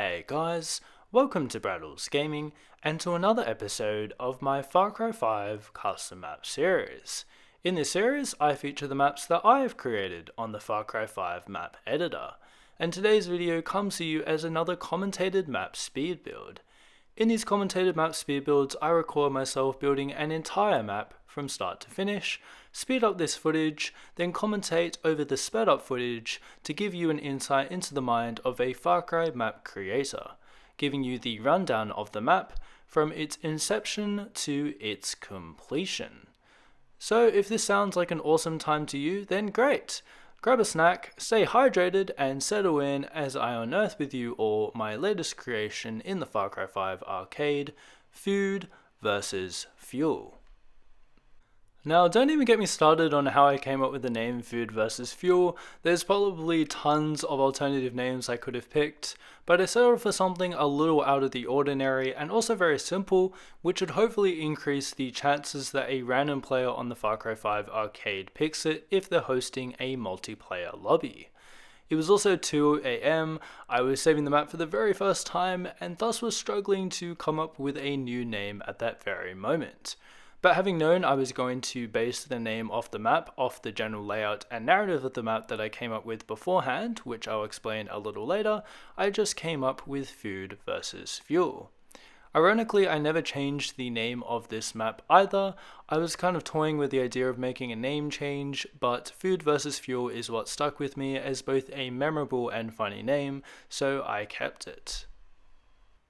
Hey guys, welcome to Braddels Gaming and to another episode of my Far Cry 5 custom map series. In this series, I feature the maps that I have created on the Far Cry 5 map editor, and today's video comes to you as another commentated map speed build. In these commentated map speed builds, I record myself building an entire map from start to finish, speed up this footage, then commentate over the sped up footage to give you an insight into the mind of a Far Cry map creator, giving you the rundown of the map from its inception to its completion. So if this sounds like an awesome time to you, then great! Grab a snack, stay hydrated, and settle in as I unearth with you all my latest creation in the Far Cry 5 arcade, Food versus Fuel. Now, don't even get me started on how I came up with the name Food versus Fuel. There's probably tons of alternative names I could have picked, but I settled for something a little out of the ordinary and also very simple, which would hopefully increase the chances that a random player on the Far Cry 5 arcade picks it if they're hosting a multiplayer lobby. It was also 2 AM, I was saving the map for the very first time, and thus was struggling to come up with a new name at that very moment. But having known I was going to base the name off the map, off the general layout and narrative of the map that I came up with beforehand, which I'll explain a little later, I just came up with Food versus Fuel. Ironically, I never changed the name of this map either. I was kind of toying with the idea of making a name change, but Food versus Fuel is what stuck with me as both a memorable and funny name, so I kept it.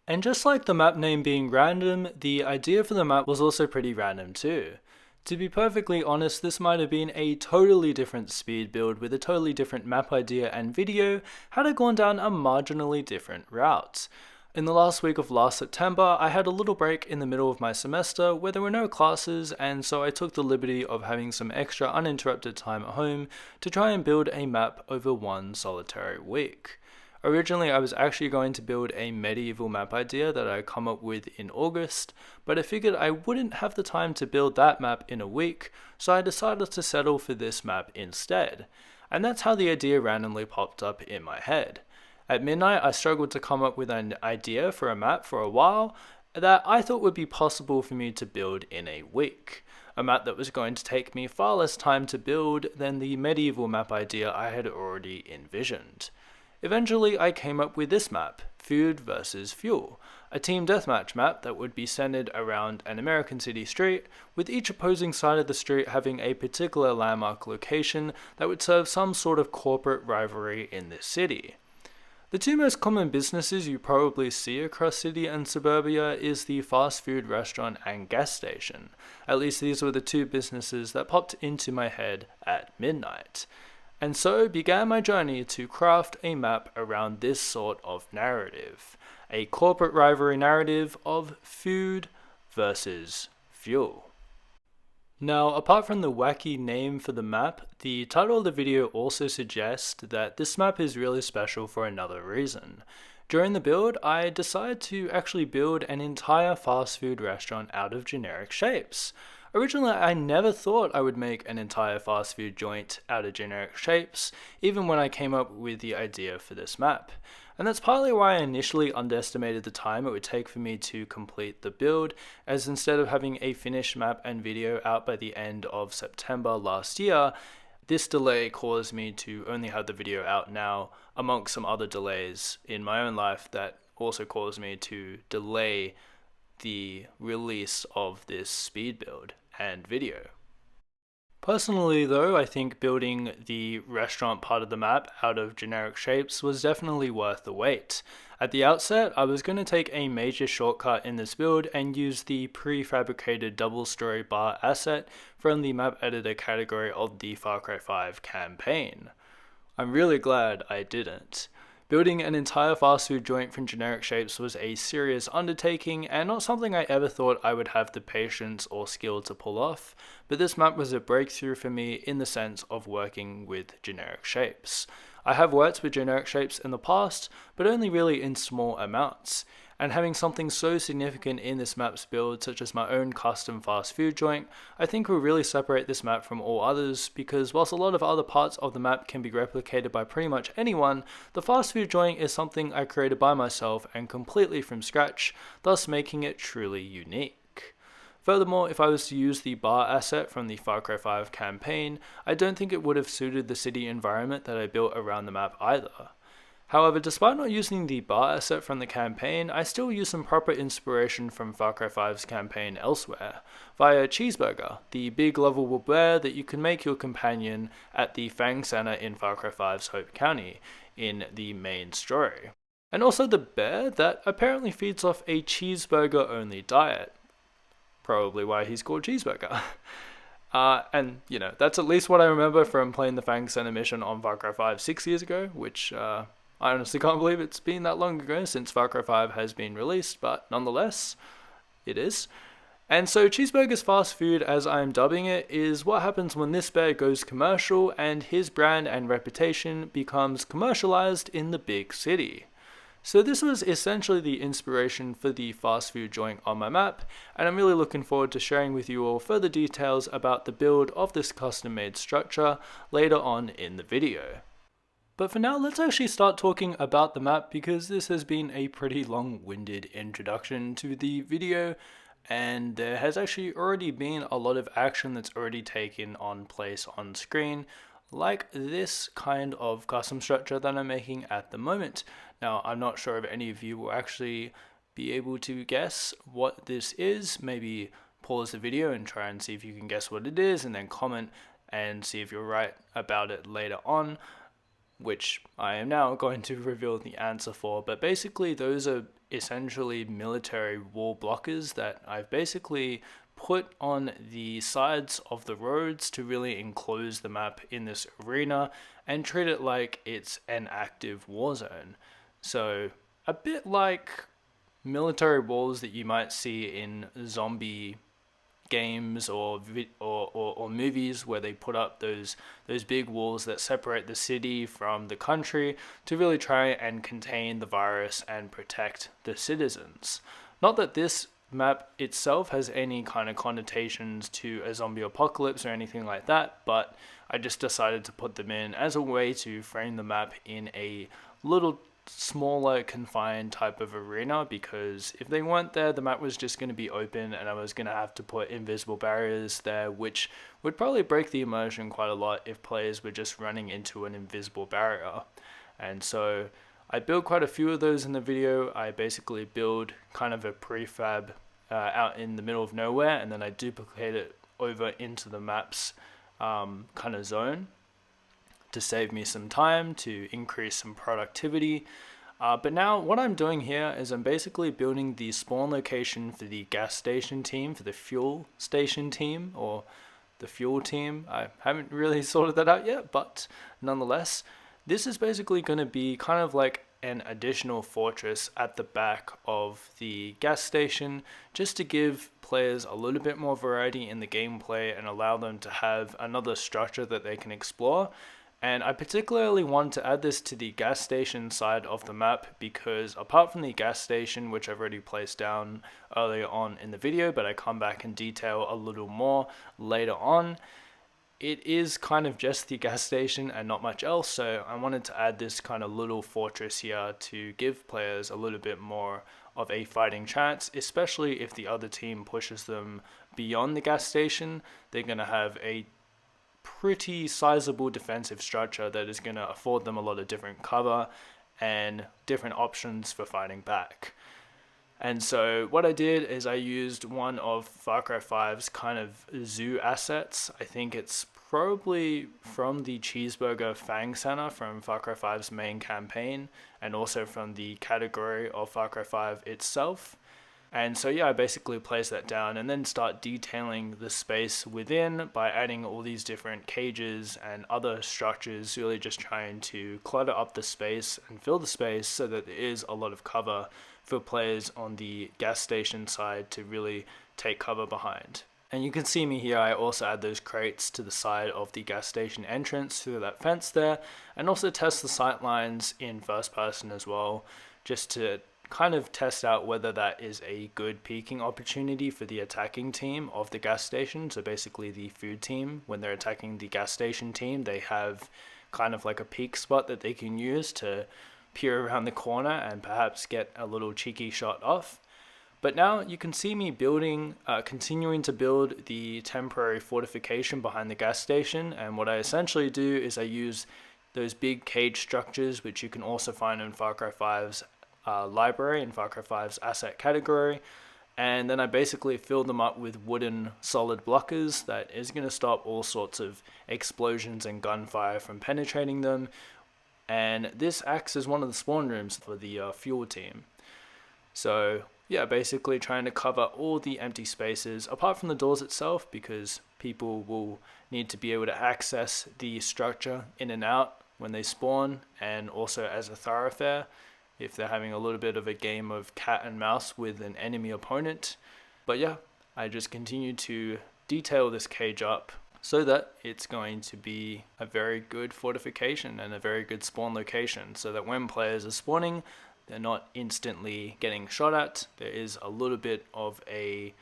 And just like the map name being random, the idea for the map was also pretty random too. To be perfectly honest, this might have been a totally different speed build with a totally different map idea and video had I gone down a marginally different route. In the last week of last September, I had a little break in the middle of my semester where there were no classes, and so I took the liberty of having some extra uninterrupted time at home to try and build a map over one solitary week. Originally, I was actually going to build a medieval map idea that I come up with in August, but I figured I wouldn't have the time to build that map in a week, so I decided to settle for this map instead. And that's how the idea randomly popped up in my head. At midnight, I struggled to come up with an idea for a map for a while that I thought would be possible for me to build in a week. A map that was going to take me far less time to build than the medieval map idea I had already envisioned. Eventually, I came up with this map, Food versus Fuel, a team deathmatch map that would be centered around an American city street, with each opposing side of the street having a particular landmark location that would serve some sort of corporate rivalry in this city. The two most common businesses you probably see across city and suburbia is the fast food restaurant and gas station. At least these were the two businesses that popped into my head at midnight. And so began my journey to craft a map around this sort of narrative, a corporate rivalry narrative of food versus fuel. Now, apart from the wacky name for the map, the title of the video also suggests that this map is really special for another reason. During the build, I decided to actually build an entire fast food restaurant out of generic shapes. Originally, I never thought I would make an entire fast food joint out of generic shapes, even when I came up with the idea for this map. And that's partly why I initially underestimated the time it would take for me to complete the build, as instead of having a finished map and video out by the end of September last year, this delay caused me to only have the video out now, amongst some other delays in my own life that also caused me to delay the release of this speed build and video. Personally though, I think building the restaurant part of the map out of generic shapes was definitely worth the wait. At the outset, I was going to take a major shortcut in this build and use the prefabricated double-story bar asset from the map editor category of the Far Cry 5 campaign. I'm really glad I didn't. Building an entire fast food joint from generic shapes was a serious undertaking and not something I ever thought I would have the patience or skill to pull off, but this map was a breakthrough for me in the sense of working with generic shapes. I have worked with generic shapes in the past, but only really in small amounts, and having something so significant in this map's build, such as my own custom fast food joint, I think will really separate this map from all others, because whilst a lot of other parts of the map can be replicated by pretty much anyone, the fast food joint is something I created by myself and completely from scratch, thus making it truly unique. Furthermore, if I was to use the bar asset from the Far Cry 5 campaign, I don't think it would have suited the city environment that I built around the map either. However, despite not using the bar asset from the campaign, I still use some proper inspiration from Far Cry 5's campaign elsewhere, via Cheeseburger, the big lovable bear that you can make your companion at the Fang Center in Far Cry 5's Hope County, in the main story. And also the bear that apparently feeds off a cheeseburger only diet. Probably why he's called Cheeseburger. And, that's at least what I remember from playing the Fang Center mission on Far Cry 5 6 years ago, which I honestly can't believe it's been that long ago since Far Cry 5 has been released, but nonetheless, it is. And so Cheeseburger's fast food, as I'm dubbing it, is what happens when this bear goes commercial and his brand and reputation becomes commercialized in the big city. So this was essentially the inspiration for the fast food joint on my map, and I'm really looking forward to sharing with you all further details about the build of this custom made structure later on in the video. But for now, let's actually start talking about the map, because this has been a pretty long-winded introduction to the video, and there has actually already been a lot of action that's already taken on place on screen, like this kind of custom structure that I'm making at the moment. Now, I'm not sure if any of you will actually be able to guess what this is. Maybe pause the video and try and see if you can guess what it is, and then comment and see if you're right about it later on, which I am now going to reveal the answer for. But basically, those are essentially military wall blockers that I've basically put on the sides of the roads to really enclose the map in this arena and treat it like it's an active war zone. So a bit like military walls that you might see in zombie games or movies, where they put up those big walls that separate the city from the country to really try and contain the virus and protect the citizens. Not that this map itself has any kind of connotations to a zombie apocalypse or anything like that, but I just decided to put them in as a way to frame the map in a little smaller confined type of arena, because if they weren't there, the map was just going to be open and I was going to have to put invisible barriers there, which would probably break the immersion quite a lot if players were just running into an invisible barrier. And so I built quite a few of those in the video. I basically build kind of a prefab out in the middle of nowhere, and then I duplicate it over into the map's kind of zone to save me some time, to increase some productivity. But now what I'm doing here is I'm basically building the spawn location for the gas station team, for the fuel station team, or the fuel team. I haven't really sorted that out yet, but nonetheless, this is basically going to be kind of like an additional fortress at the back of the gas station, just to give players a little bit more variety in the gameplay and allow them to have another structure that they can explore. And I particularly want to add this to the gas station side of the map, because apart from the gas station, which I've already placed down earlier on in the video, but I come back and detail a little more later on, it is kind of just the gas station and not much else. So I wanted to add this kind of little fortress here to give players a little bit more of a fighting chance, especially if the other team pushes them beyond the gas station. They're going to have a pretty sizable defensive structure that is going to afford them a lot of different cover and different options for fighting back. And so what I did is I used one of Far Cry 5's kind of zoo assets. I think it's probably from the Cheeseburger Fang Center from Far Cry 5's main campaign, and also from the category of Far Cry 5 itself. And so yeah, I basically place that down and then start detailing the space within by adding all these different cages and other structures, really just trying to clutter up the space and fill the space so that there is a lot of cover for players on the gas station side to really take cover behind. And you can see me here, I also add those crates to the side of the gas station entrance through that fence there, and also test the sight lines in first person as well, just to kind of test out whether that is a good peeking opportunity for the attacking team of the gas station. So basically the food team, when they're attacking the gas station team, they have kind of like a peek spot that they can use to peer around the corner and perhaps get a little cheeky shot off. But now you can see me continuing to build the temporary fortification behind the gas station. And what I essentially do is I use those big cage structures, which you can also find in Far Cry 5's library, in Far Cry 5's asset category. And then I basically fill them up with wooden solid blockers that is going to stop all sorts of explosions and gunfire from penetrating them. And this acts as one of the spawn rooms for the fuel team. So yeah, basically trying to cover all the empty spaces apart from the doors itself, because people will need to be able to access the structure in and out when they spawn, and also as a thoroughfare if they're having a little bit of a game of cat and mouse with an enemy opponent. But yeah, I just continue to detail this cage up so that it's going to be a very good fortification and a very good spawn location, so that when players are spawning, they're not instantly getting shot at. There is a little bit of a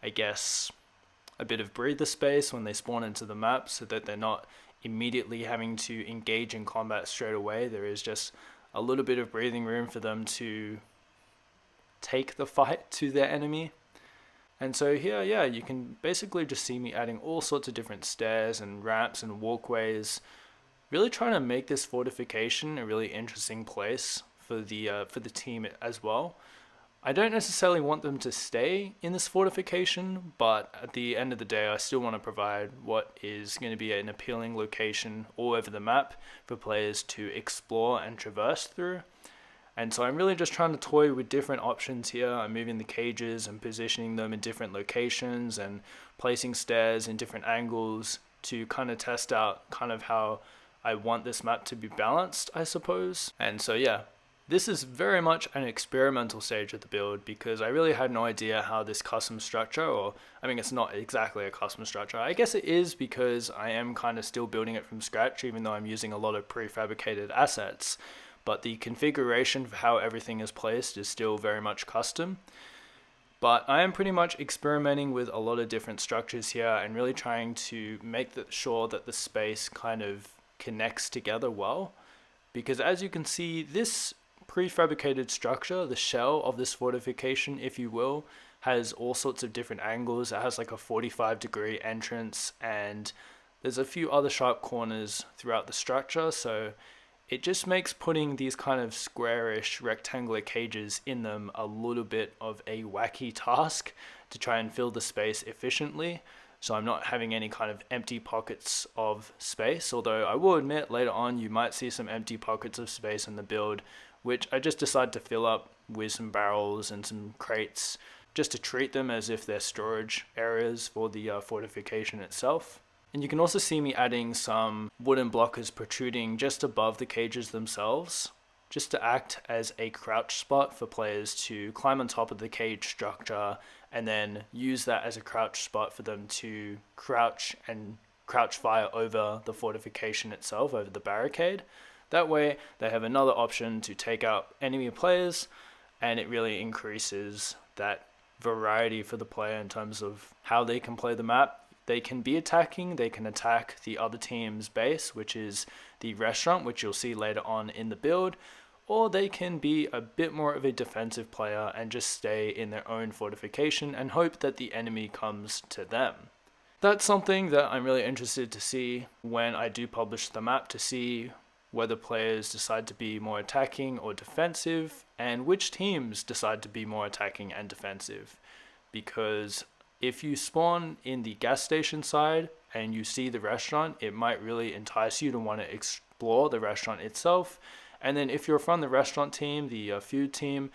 bit of breather space when they spawn into the map, so that they're not immediately having to engage in combat straight away. There is just a little bit of breathing room for them to take the fight to their enemy. And so here, yeah, you can basically just see me adding all sorts of different stairs and ramps and walkways, really trying to make this fortification a really interesting place for the team as well. I don't necessarily want them to stay in this fortification, but at the end of the day, I still want to provide what is going to be an appealing location all over the map for players to explore and traverse through. And so I'm really just trying to toy with different options here. I'm moving the cages and positioning them in different locations and placing stairs in different angles to kind of test out kind of how I want this map to be balanced, I suppose. And so yeah, this is very much an experimental stage of the build, because I really had no idea how this custom structure, or I mean, it's not exactly a custom structure. I guess it is, because I am kind of still building it from scratch, even though I'm using a lot of prefabricated assets. But the configuration for how everything is placed is still very much custom. But I am pretty much experimenting with a lot of different structures here and really trying to make sure that the space kind of connects together well. Because as you can see, this prefabricated structure, the shell of this fortification, if you will, has all sorts of different angles. It has like a 45-degree entrance, and there's a few other sharp corners throughout the structure. So it just makes putting these kind of squarish rectangular cages in them a little bit of a wacky task to try and fill the space efficiently. So I'm not having any kind of empty pockets of space, although I will admit later on you might see some empty pockets of space in the build, which I just decided to fill up with some barrels and some crates just to treat them as if they're storage areas for the fortification itself. And you can also see me adding some wooden blockers protruding just above the cages themselves, just to act as a crouch spot for players to climb on top of the cage structure and then use that as a crouch spot for them to crouch fire over the fortification itself, over the barricade. That way they have another option to take out enemy players, and it really increases that variety for the player in terms of how they can play the map. They can be attacking, they can attack the other team's base, which is the restaurant, which you'll see later on in the build, or they can be a bit more of a defensive player and just stay in their own fortification and hope that the enemy comes to them. That's something that I'm really interested to see when I do publish the map, to see whether players decide to be more attacking or defensive, and which teams decide to be more attacking and defensive. Because if you spawn in the gas station side and you see the restaurant, it might really entice you to want to explore the restaurant itself. And then if you're from the restaurant team, the food team,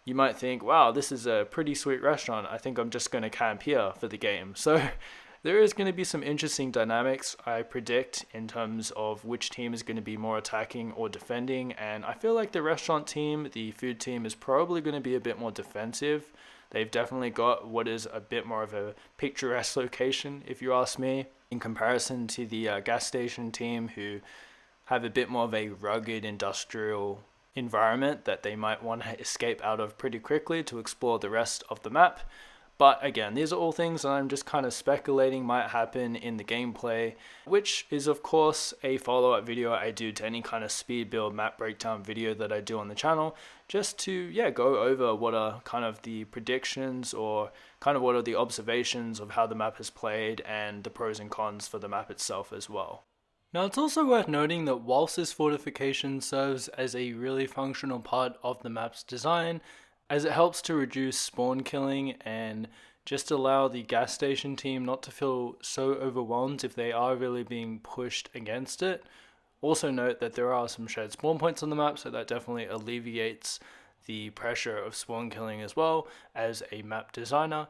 you might think, wow, this is a pretty sweet restaurant. I think I'm just going to camp here for the game. So there is going to be some interesting dynamics, I predict, in terms of which team is going to be more attacking or defending. And I feel like the restaurant team, the food team, is probably going to be a bit more defensive. They've definitely got what is a bit more of a picturesque location, if you ask me, in comparison to the gas station team, who have a bit more of a rugged industrial environment that they might want to escape out of pretty quickly to explore the rest of the map. But again, these are all things that I'm just kind of speculating might happen in the gameplay, which is of course a follow-up video I do to any kind of speed build map breakdown video that I do on the channel, just to go over what are kind of the predictions or kind of what are the observations of how the map is played and the pros and cons for the map itself as well. Now it's also worth noting that whilst this fortification serves as a really functional part of the map's design, as it helps to reduce spawn killing and just allow the gas station team not to feel so overwhelmed if they are really being pushed against it. Also note that there are some shared spawn points on the map, so that definitely alleviates the pressure of spawn killing as well as a map designer.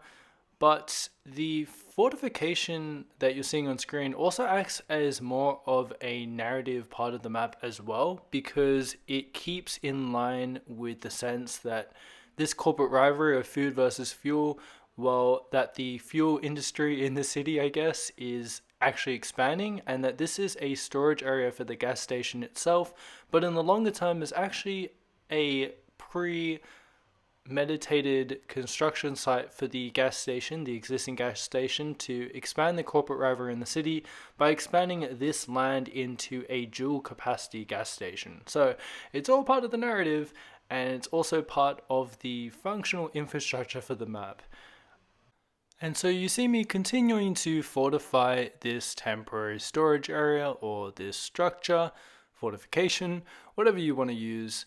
But the fortification that you're seeing on screen also acts as more of a narrative part of the map as well, because it keeps in line with the sense that this corporate rivalry of food versus fuel, well, that the fuel industry in the city, I guess, is actually expanding, and that this is a storage area for the gas station itself, but in the longer term is actually a premeditated construction site for the gas station, the existing gas station, to expand the corporate rivalry in the city by expanding this land into a dual capacity gas station. So it's all part of the narrative, and it's also part of the functional infrastructure for the map. And so you see me continuing to fortify this temporary storage area or this structure, fortification, whatever you want to use,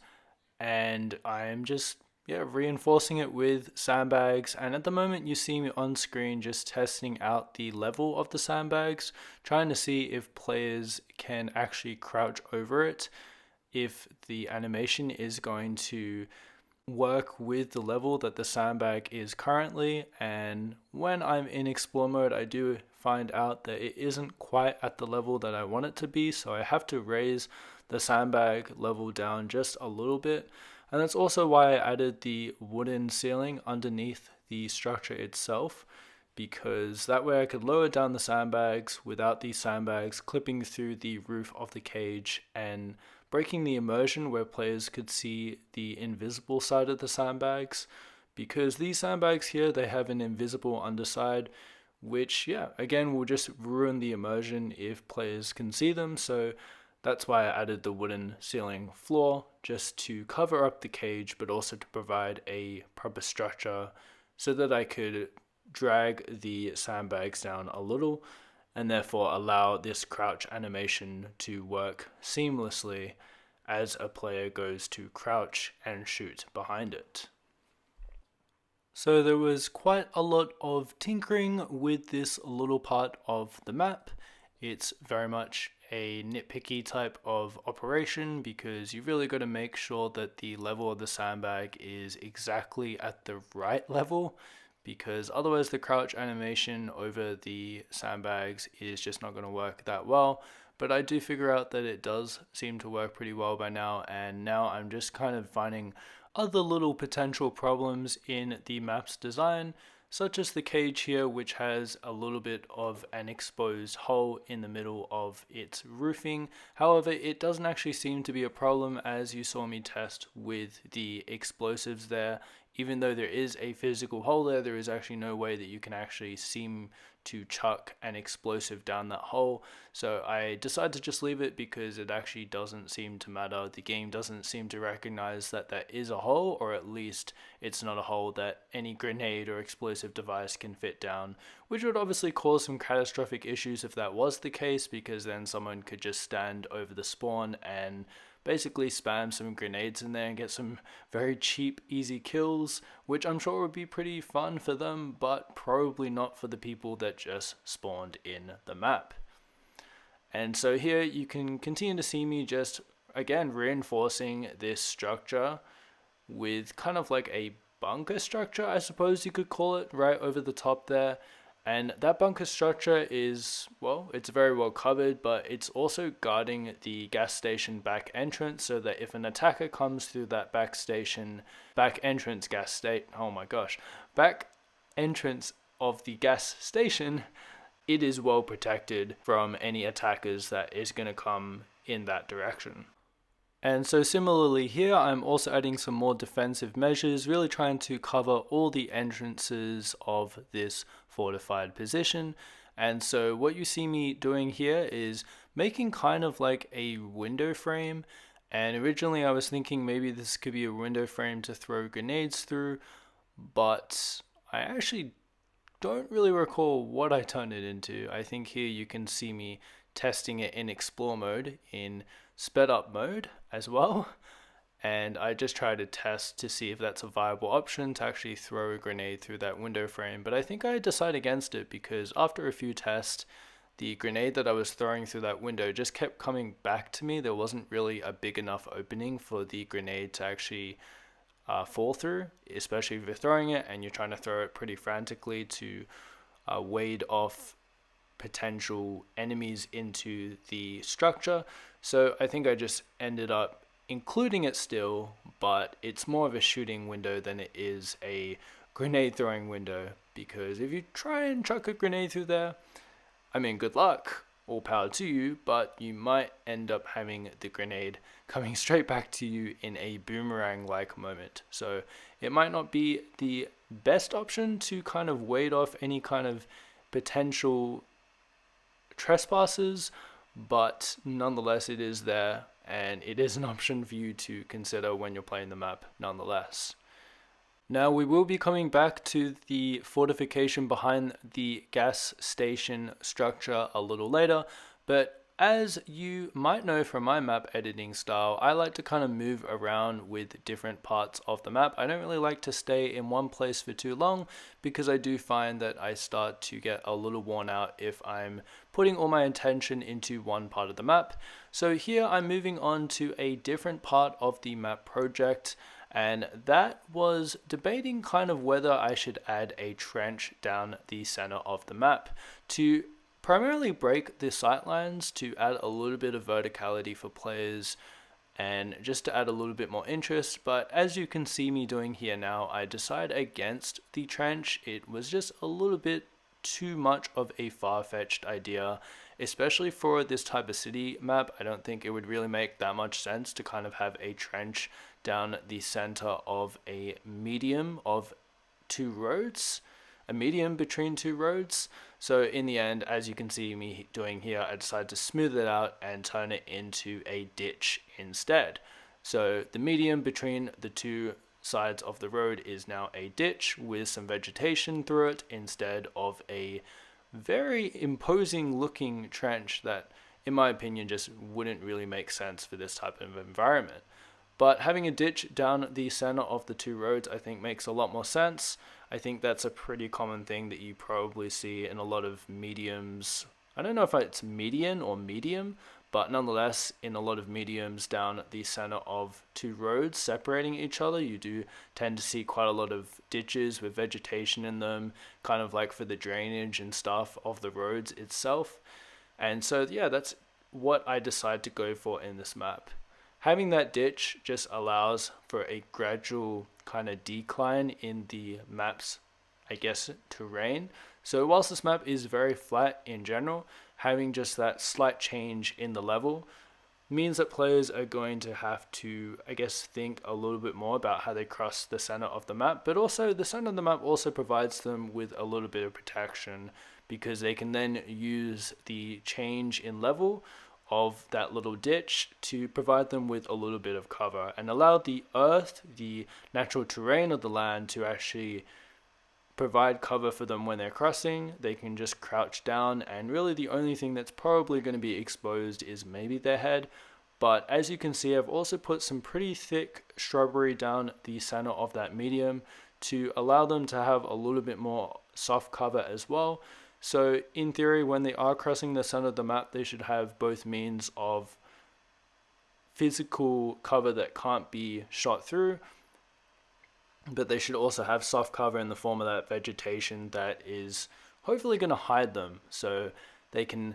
and I'm just reinforcing it with sandbags. And at the moment you see me on screen just testing out the level of the sandbags, trying to see if players can actually crouch over it, if the animation is going to work with the level that the sandbag is currently. And when I'm in explore mode, I do find out that it isn't quite at the level that I want it to be, so I have to raise the sandbag level down just a little bit. And that's also why I added the wooden ceiling underneath the structure itself, because that way I could lower down the sandbags without these sandbags clipping through the roof of the cage and breaking the immersion where players could see the invisible side of the sandbags, because these sandbags here, they have an invisible underside, which again will just ruin the immersion if players can see them. So that's why I added the wooden ceiling floor, just to cover up the cage but also to provide a proper structure so that I could drag the sandbags down a little and therefore allow this crouch animation to work seamlessly as a player goes to crouch and shoot behind it. So there was quite a lot of tinkering with this little part of the map. It's very much a nitpicky type of operation, because you really got to make sure that the level of the sandbag is exactly at the right level, because otherwise the crouch animation over the sandbags is just not going to work that well. But I do figure out that it does seem to work pretty well by now, and now I'm just kind of finding other little potential problems in the map's design, such as the cage here, which has a little bit of an exposed hole in the middle of its roofing. However, it doesn't actually seem to be a problem, as you saw me test with the explosives there. Even though there is a physical hole there, there is actually no way that you can actually seem to chuck an explosive down that hole. So I decided to just leave it, because it actually doesn't seem to matter. The game doesn't seem to recognize that that is a hole, or at least it's not a hole that any grenade or explosive device can fit down, which would obviously cause some catastrophic issues if that was the case, because then someone could just stand over the spawn and basically spam some grenades in there and get some very cheap, easy kills, which I'm sure would be pretty fun for them, but probably not for the people that just spawned in the map. And so here you can continue to see me just, again, reinforcing this structure with kind of like a bunker structure, I suppose you could call it, right over the top there. And that bunker structure is, well, it's very well covered, but it's also guarding the gas station back entrance, so that if an attacker comes through that back entrance of the gas station, it is well protected from any attackers that is going to come in that direction. And so similarly here, I'm also adding some more defensive measures, really trying to cover all the entrances of this fortified position. And so what you see me doing here is making kind of like a window frame. And originally I was thinking maybe this could be a window frame to throw grenades through, but I actually don't really recall what I turned it into. I think here you can see me testing it in explore mode, in sped up mode as well. And I just try to test to see if that's a viable option to actually throw a grenade through that window frame. But I think I decided against it because after a few tests, the grenade that I was throwing through that window just kept coming back to me. There wasn't really a big enough opening for the grenade to actually fall through, especially if you're throwing it and you're trying to throw it pretty frantically to wade off potential enemies into the structure. So I think I just ended up including it still, but it's more of a shooting window than it is a grenade throwing window, because if you try and chuck a grenade through there, I mean, good luck, all power to you, but you might end up having the grenade coming straight back to you in a boomerang-like moment. So it might not be the best option to kind of ward off any kind of potential trespassers, but nonetheless it is there, and it is an option for you to consider when you're playing the map nonetheless. Now we will be coming back to the fortification behind the gas station structure a little later, but as you might know from my map editing style, I like to kind of move around with different parts of the map. I don't really like to stay in one place for too long, because I do find that I start to get a little worn out if I'm putting all my attention into one part of the map. So here I'm moving on to a different part of the map project, and that was debating kind of whether I should add a trench down the center of the map to primarily break the sightlines, to add a little bit of verticality for players and just to add a little bit more interest. But as you can see me doing here now, I decided against the trench. It was just a little bit too much of a far-fetched idea, especially for this type of city map. I don't think it would really make that much sense to kind of have a trench down the center of a medium of two roads, a medium between two roads. So in the end, as you can see me doing here, I decided to smooth it out and turn it into a ditch instead. So the medium between the two sides of the road is now a ditch with some vegetation through it, instead of a very imposing looking trench that, in my opinion, just wouldn't really make sense for this type of environment. But having a ditch down the center of the two roads, I think, makes a lot more sense. I think that's a pretty common thing that you probably see in a lot of mediums. I don't know if it's median or medium, but nonetheless, in a lot of mediums down the center of two roads separating each other, you do tend to see quite a lot of ditches with vegetation in them, kind of like for the drainage and stuff of the roads itself. And so, yeah, that's what I decided to go for in this map. Having that ditch just allows for a gradual kind of decline in the map's, I guess, terrain. So whilst this map is very flat in general, having just that slight change in the level means that players are going to have to, I guess, think a little bit more about how they cross the center of the map. But also the center of the map also provides them with a little bit of protection, because they can then use the change in level of that little ditch to provide them with a little bit of cover and allow the earth, the natural terrain of the land, to actually provide cover for them when they're crossing. They can just crouch down, and really the only thing that's probably going to be exposed is maybe their head. But as you can see, I've also put some pretty thick shrubbery down the center of that medium to allow them to have a little bit more soft cover as well. So in theory, when they are crossing the center of the map, they should have both means of physical cover that can't be shot through, but they should also have soft cover in the form of that vegetation that is hopefully going to hide them, so they can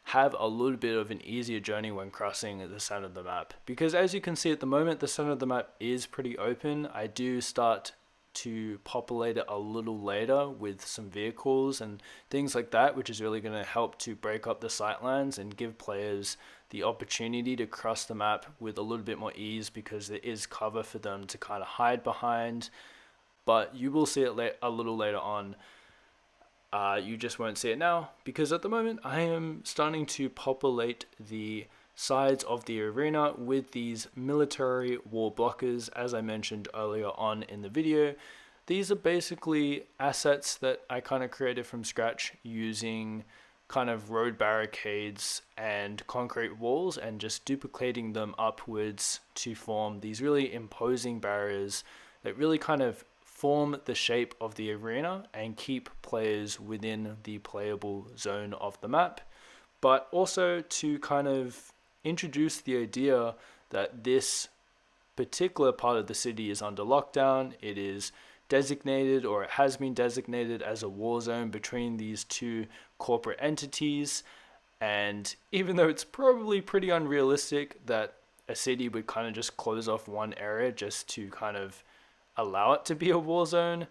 have a little bit of an easier journey when crossing the center of the map. Because as you can see at the moment, the center of the map is pretty open. I do start to populate it a little later with some vehicles and things like that, which is really going to help to break up the sightlines and give players the opportunity to cross the map with a little bit more ease, because there is cover for them to kind of hide behind. But you will see it a little later on. You just won't see it now, because at the moment I am starting to populate the sides of the arena with these military wall blockers, as I mentioned earlier on in the video. These are basically assets that I kind of created from scratch using kind of road barricades and concrete walls and just duplicating them upwards to form these really imposing barriers that really kind of form the shape of the arena and keep players within the playable zone of the map, but also to kind of introduce the idea that this particular part of the city is under lockdown. It is designated, or it has been designated, as a war zone between these two corporate entities. And even though it's probably pretty unrealistic that a city would kind of just close off one area just to kind of allow it to be a war zone,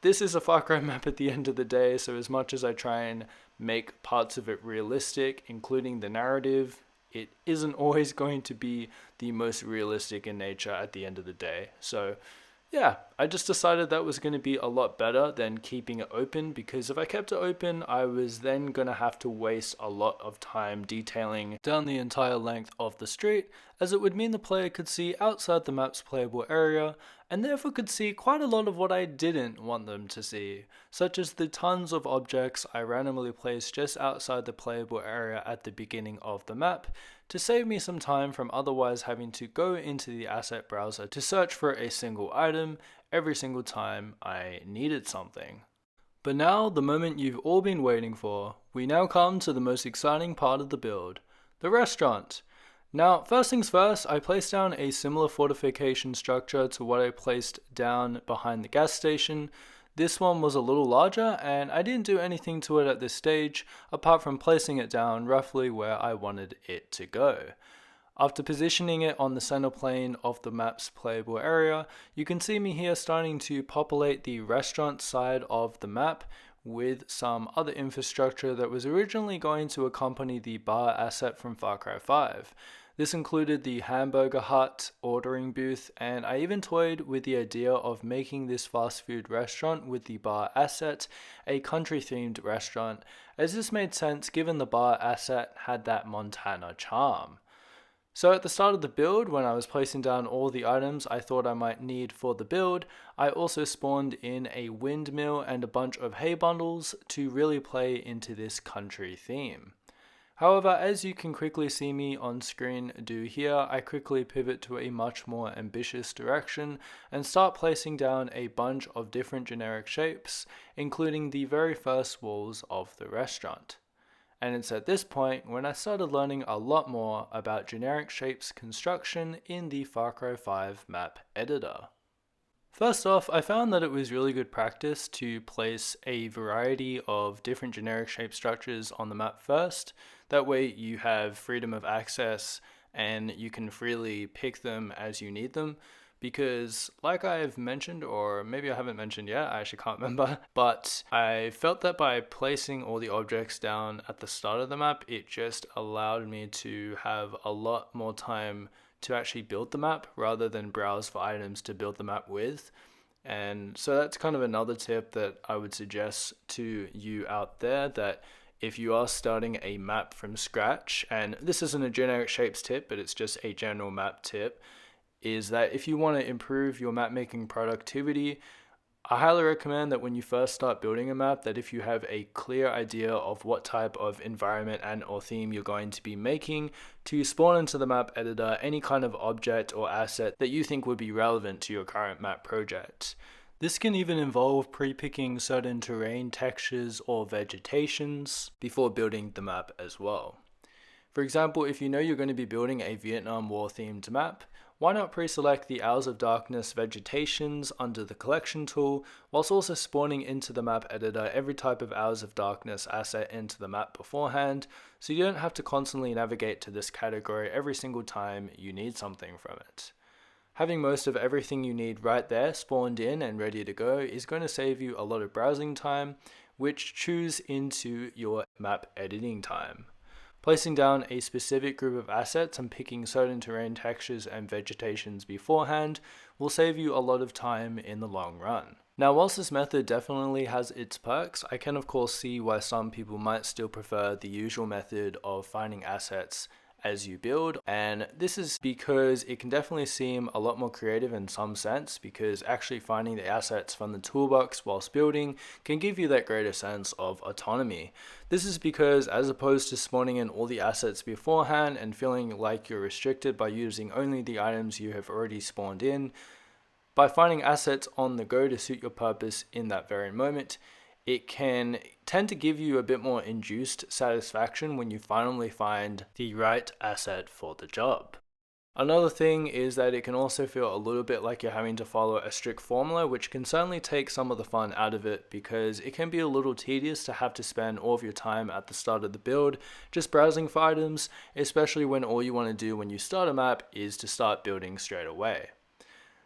this is a Far Cry map at the end of the day. So as much as I try and make parts of it realistic, including the narrative, it isn't always going to be the most realistic in nature at the end of the day. So yeah, I just decided that was going to be a lot better than keeping it open, because if I kept it open, I was then going to have to waste a lot of time detailing down the entire length of the street, as it would mean the player could see outside the map's playable area, and therefore could see quite a lot of what I didn't want them to see, such as the tons of objects I randomly placed just outside the playable area at the beginning of the map, to save me some time from otherwise having to go into the asset browser to search for a single item every single time I needed something. But now, the moment you've all been waiting for, we now come to the most exciting part of the build, the restaurant. Now, first things first, I placed down a similar fortification structure to what I placed down behind the gas station. This one was a little larger, and I didn't do anything to it at this stage, apart from placing it down roughly where I wanted it to go. After positioning it on the center plane of the map's playable area, you can see me here starting to populate the restaurant side of the map with some other infrastructure that was originally going to accompany the bar asset from Far Cry 5. This included the hamburger hut, ordering booth, and I even toyed with the idea of making this fast food restaurant with the bar asset a country themed restaurant, as this made sense given the bar asset had that Montana charm. So at the start of the build, when I was placing down all the items I thought I might need for the build, I also spawned in a windmill and a bunch of hay bundles to really play into this country theme. However, as you can quickly see me on screen do here, I quickly pivot to a much more ambitious direction and start placing down a bunch of different generic shapes, including the very first walls of the restaurant. And it's at this point when I started learning a lot more about generic shapes construction in the Far Cry 5 map editor. First off, I found that it was really good practice to place a variety of different generic shape structures on the map first. That way you have freedom of access and you can freely pick them as you need them. Because like I've mentioned, or maybe I haven't mentioned yet, I actually can't remember, but I felt that by placing all the objects down at the start of the map, it just allowed me to have a lot more time to actually build the map rather than browse for items to build the map with. And so that's kind of another tip that I would suggest to you out there, that if you are starting a map from scratch, and this isn't a generic shapes tip, but it's just a general map tip, is that if you want to improve your map making productivity, I highly recommend that when you first start building a map, that if you have a clear idea of what type of environment and or theme you're going to be making, to spawn into the map editor any kind of object or asset that you think would be relevant to your current map project. This can even involve pre-picking certain terrain textures or vegetations before building the map as well. For example, if you know you're going to be building a Vietnam War themed map, why not pre-select the Hours of Darkness vegetations under the collection tool, whilst also spawning into the map editor every type of Hours of Darkness asset into the map beforehand, so you don't have to constantly navigate to this category every single time you need something from it. Having most of everything you need right there spawned in and ready to go is going to save you a lot of browsing time, which chews into your map editing time. Placing down a specific group of assets and picking certain terrain textures and vegetations beforehand will save you a lot of time in the long run. Now, whilst this method definitely has its perks, I can of course see why some people might still prefer the usual method of finding assets as you build, and this is because it can definitely seem a lot more creative in some sense, because actually finding the assets from the toolbox whilst building can give you that greater sense of autonomy. This is because, as opposed to spawning in all the assets beforehand and feeling like you're restricted by using only the items you have already spawned in, by finding assets on the go to suit your purpose in that very moment, it can tend to give you a bit more induced satisfaction when you finally find the right asset for the job. Another thing is that it can also feel a little bit like you're having to follow a strict formula, which can certainly take some of the fun out of it, because it can be a little tedious to have to spend all of your time at the start of the build just browsing for items, especially when all you want to do when you start a map is to start building straight away.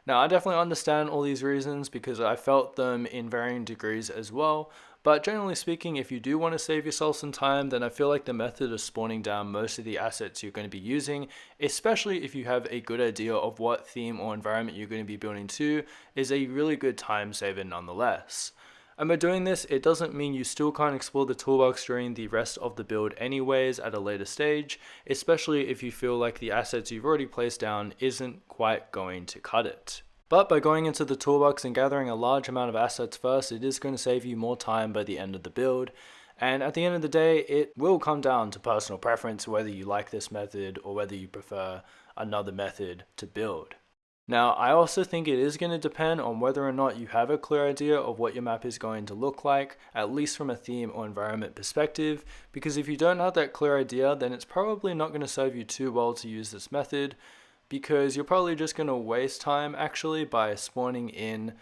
Now, I definitely understand all these reasons because I felt them in varying degrees as well, but generally speaking, if you do want to save yourself some time, then I feel like the method of spawning down most of the assets you're going to be using, especially if you have a good idea of what theme or environment you're going to be building to, is a really good time saver nonetheless. And by doing this, it doesn't mean you still can't explore the toolbox during the rest of the build anyways at a later stage, especially if you feel like the assets you've already placed down isn't quite going to cut it. But by going into the toolbox and gathering a large amount of assets first, it is going to save you more time by the end of the build. And at the end of the day, it will come down to personal preference whether you like this method or whether you prefer another method to build. Now, I also think it is going to depend on whether or not you have a clear idea of what your map is going to look like, at least from a theme or environment perspective, because if you don't have that clear idea, then it's probably not going to serve you too well to use this method, because you're probably just going to waste time actually by spawning in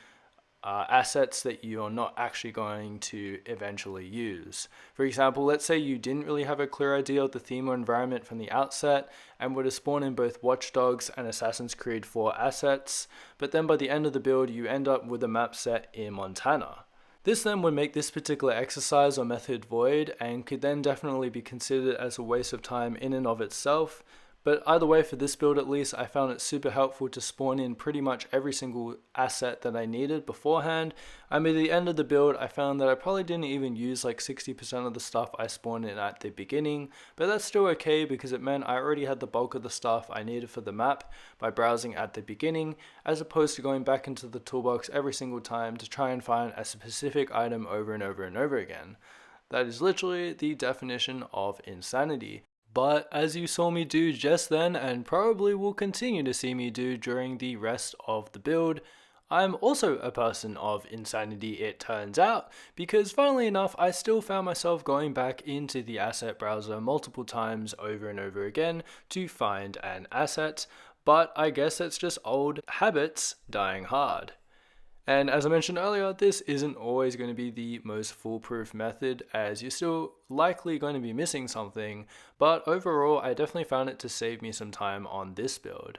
assets that you're not actually going to eventually use. For example, let's say you didn't really have a clear idea of the theme or environment from the outset and would have spawned in both Watch Dogs and Assassin's Creed 4 assets, but then by the end of the build you end up with a map set in Montana. This then would make this particular exercise or method void and could then definitely be considered as a waste of time in and of itself. But either way, for this build at least, I found it super helpful to spawn in pretty much every single asset that I needed beforehand. And by the end of the build, I found that I probably didn't even use like 60% of the stuff I spawned in at the beginning, but that's still okay because it meant I already had the bulk of the stuff I needed for the map by browsing at the beginning, as opposed to going back into the toolbox every single time to try and find a specific item over and over and over again. That is literally the definition of insanity. But as you saw me do just then, and probably will continue to see me do during the rest of the build, I'm also a person of insanity, it turns out, because funnily enough, I still found myself going back into the asset browser multiple times over and over again to find an asset, but I guess that's just old habits dying hard. And as I mentioned earlier, this isn't always going to be the most foolproof method, as you're still likely going to be missing something, but overall I definitely found it to save me some time on this build.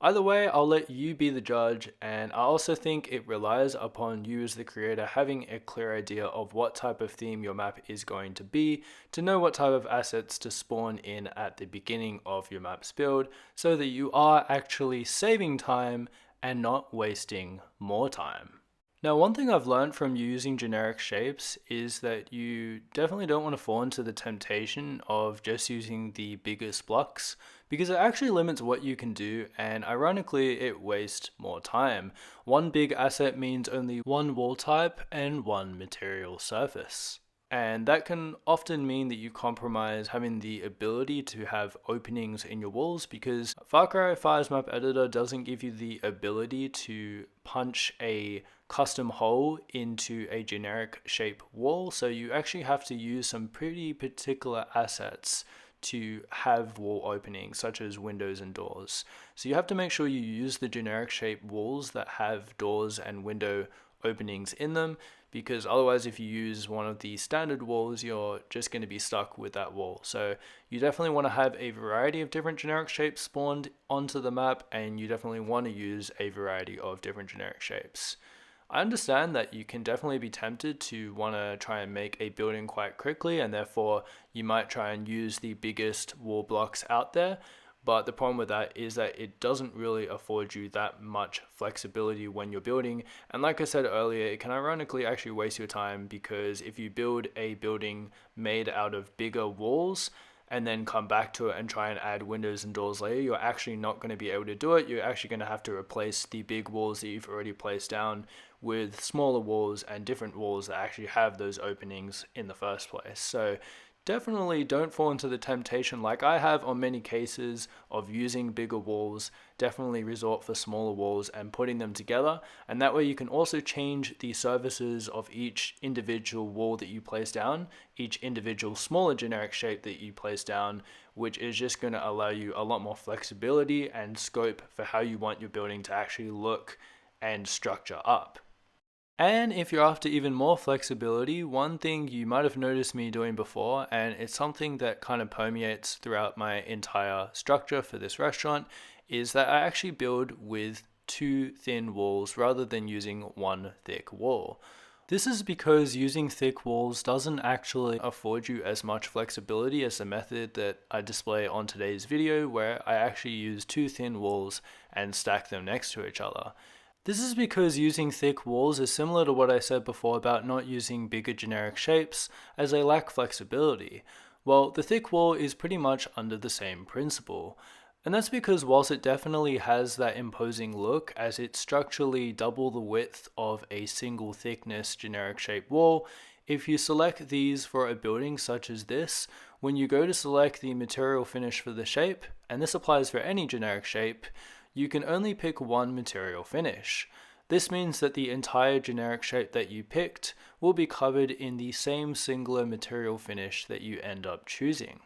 Either way, I'll let you be the judge, and I also think it relies upon you as the creator having a clear idea of what type of theme your map is going to be, to know what type of assets to spawn in at the beginning of your map's build, so that you are actually saving time and not wasting more time. Now, one thing I've learned from using generic shapes is that you definitely don't want to fall into the temptation of just using the biggest blocks, because it actually limits what you can do, and ironically it wastes more time. One big asset means only one wall type and one material surface. And that can often mean that you compromise having the ability to have openings in your walls, because Far Cry 5's map editor doesn't give you the ability to punch a custom hole into a generic shape wall, so you actually have to use some pretty particular assets to have wall openings, such as windows and doors. So you have to make sure you use the generic shape walls that have doors and window openings in them, because otherwise if you use one of the standard walls, you're just going to be stuck with that wall. So you definitely want to have a variety of different generic shapes spawned onto the map, and you definitely want to use a variety of different generic shapes. I understand that you can definitely be tempted to want to try and make a building quite quickly, and therefore you might try and use the biggest wall blocks out there. But the problem with that is that it doesn't really afford you that much flexibility when you're building. And like I said earlier, it can ironically actually waste your time, because if you build a building made out of bigger walls and then come back to it and try and add windows and doors later, you're actually not going to be able to do it. You're actually going to have to replace the big walls that you've already placed down with smaller walls and different walls that actually have those openings in the first place. So definitely don't fall into the temptation, like I have on many cases, of using bigger walls. Definitely resort for smaller walls and putting them together, and that way you can also change the surfaces of each individual wall that you place down, each individual smaller generic shape that you place down, which is just going to allow you a lot more flexibility and scope for how you want your building to actually look and structure up. And if you're after even more flexibility, one thing you might have noticed me doing before, and it's something that kind of permeates throughout my entire structure for this restaurant, is that I actually build with 2 thin walls rather than using 1 thick wall. This is because using thick walls doesn't actually afford you as much flexibility as the method that I display on today's video, where I actually use 2 thin walls and stack them next to each other. This is because using thick walls is similar to what I said before about not using bigger generic shapes, as they lack flexibility. Well, the thick wall is pretty much under the same principle. And that's because whilst it definitely has that imposing look, as it's structurally double the width of a single thickness generic shape wall, if you select these for a building such as this, when you go to select the material finish for the shape, and this applies for any generic shape, you can only pick one material finish. This means that the entire generic shape that you picked will be covered in the same singular material finish that you end up choosing.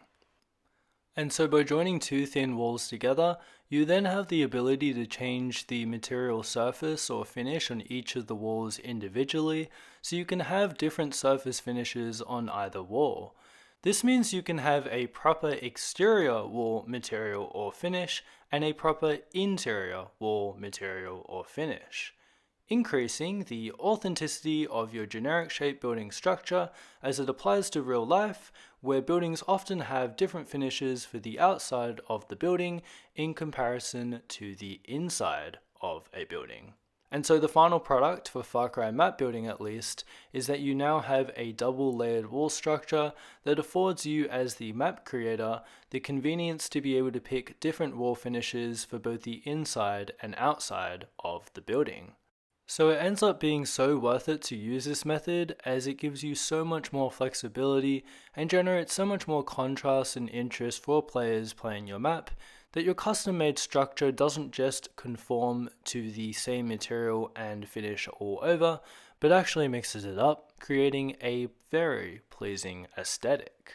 And so by joining 2 thin walls together, you then have the ability to change the material surface or finish on each of the walls individually, so you can have different surface finishes on either wall. This means you can have a proper exterior wall material or finish and a proper interior wall material or finish, increasing the authenticity of your generic shape building structure as it applies to real life, where buildings often have different finishes for the outside of the building in comparison to the inside of a building. And so the final product for Far Cry map building, at least, is that you now have a double layered wall structure that affords you as the map creator the convenience to be able to pick different wall finishes for both the inside and outside of the building. So it ends up being so worth it to use this method, as it gives you so much more flexibility and generates so much more contrast and interest for players playing your map, that your custom made structure doesn't just conform to the same material and finish all over, but actually mixes it up, creating a very pleasing aesthetic.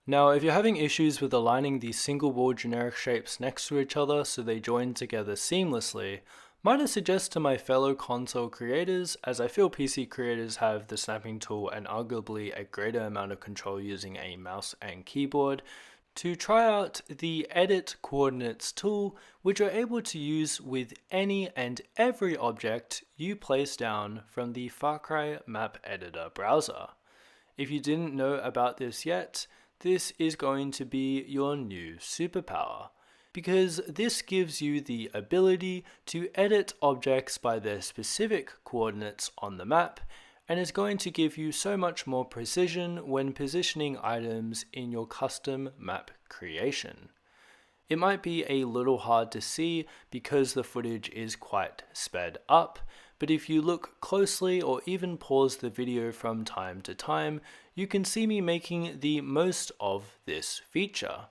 Now, if you're having issues with aligning these single wall generic shapes next to each other so they join together seamlessly, might I suggest to my fellow console creators, as I feel PC creators have the snapping tool and arguably a greater amount of control using a mouse and keyboard, to try out the Edit Coordinates tool, which you're able to use with any and every object you place down from the Far Cry Map Editor browser. If you didn't know about this yet, this is going to be your new superpower, because this gives you the ability to edit objects by their specific coordinates on the map, and is going to give you so much more precision when positioning items in your custom map creation. It might be a little hard to see because the footage is quite sped up, but if you look closely or even pause the video from time to time, you can see me making the most of this feature.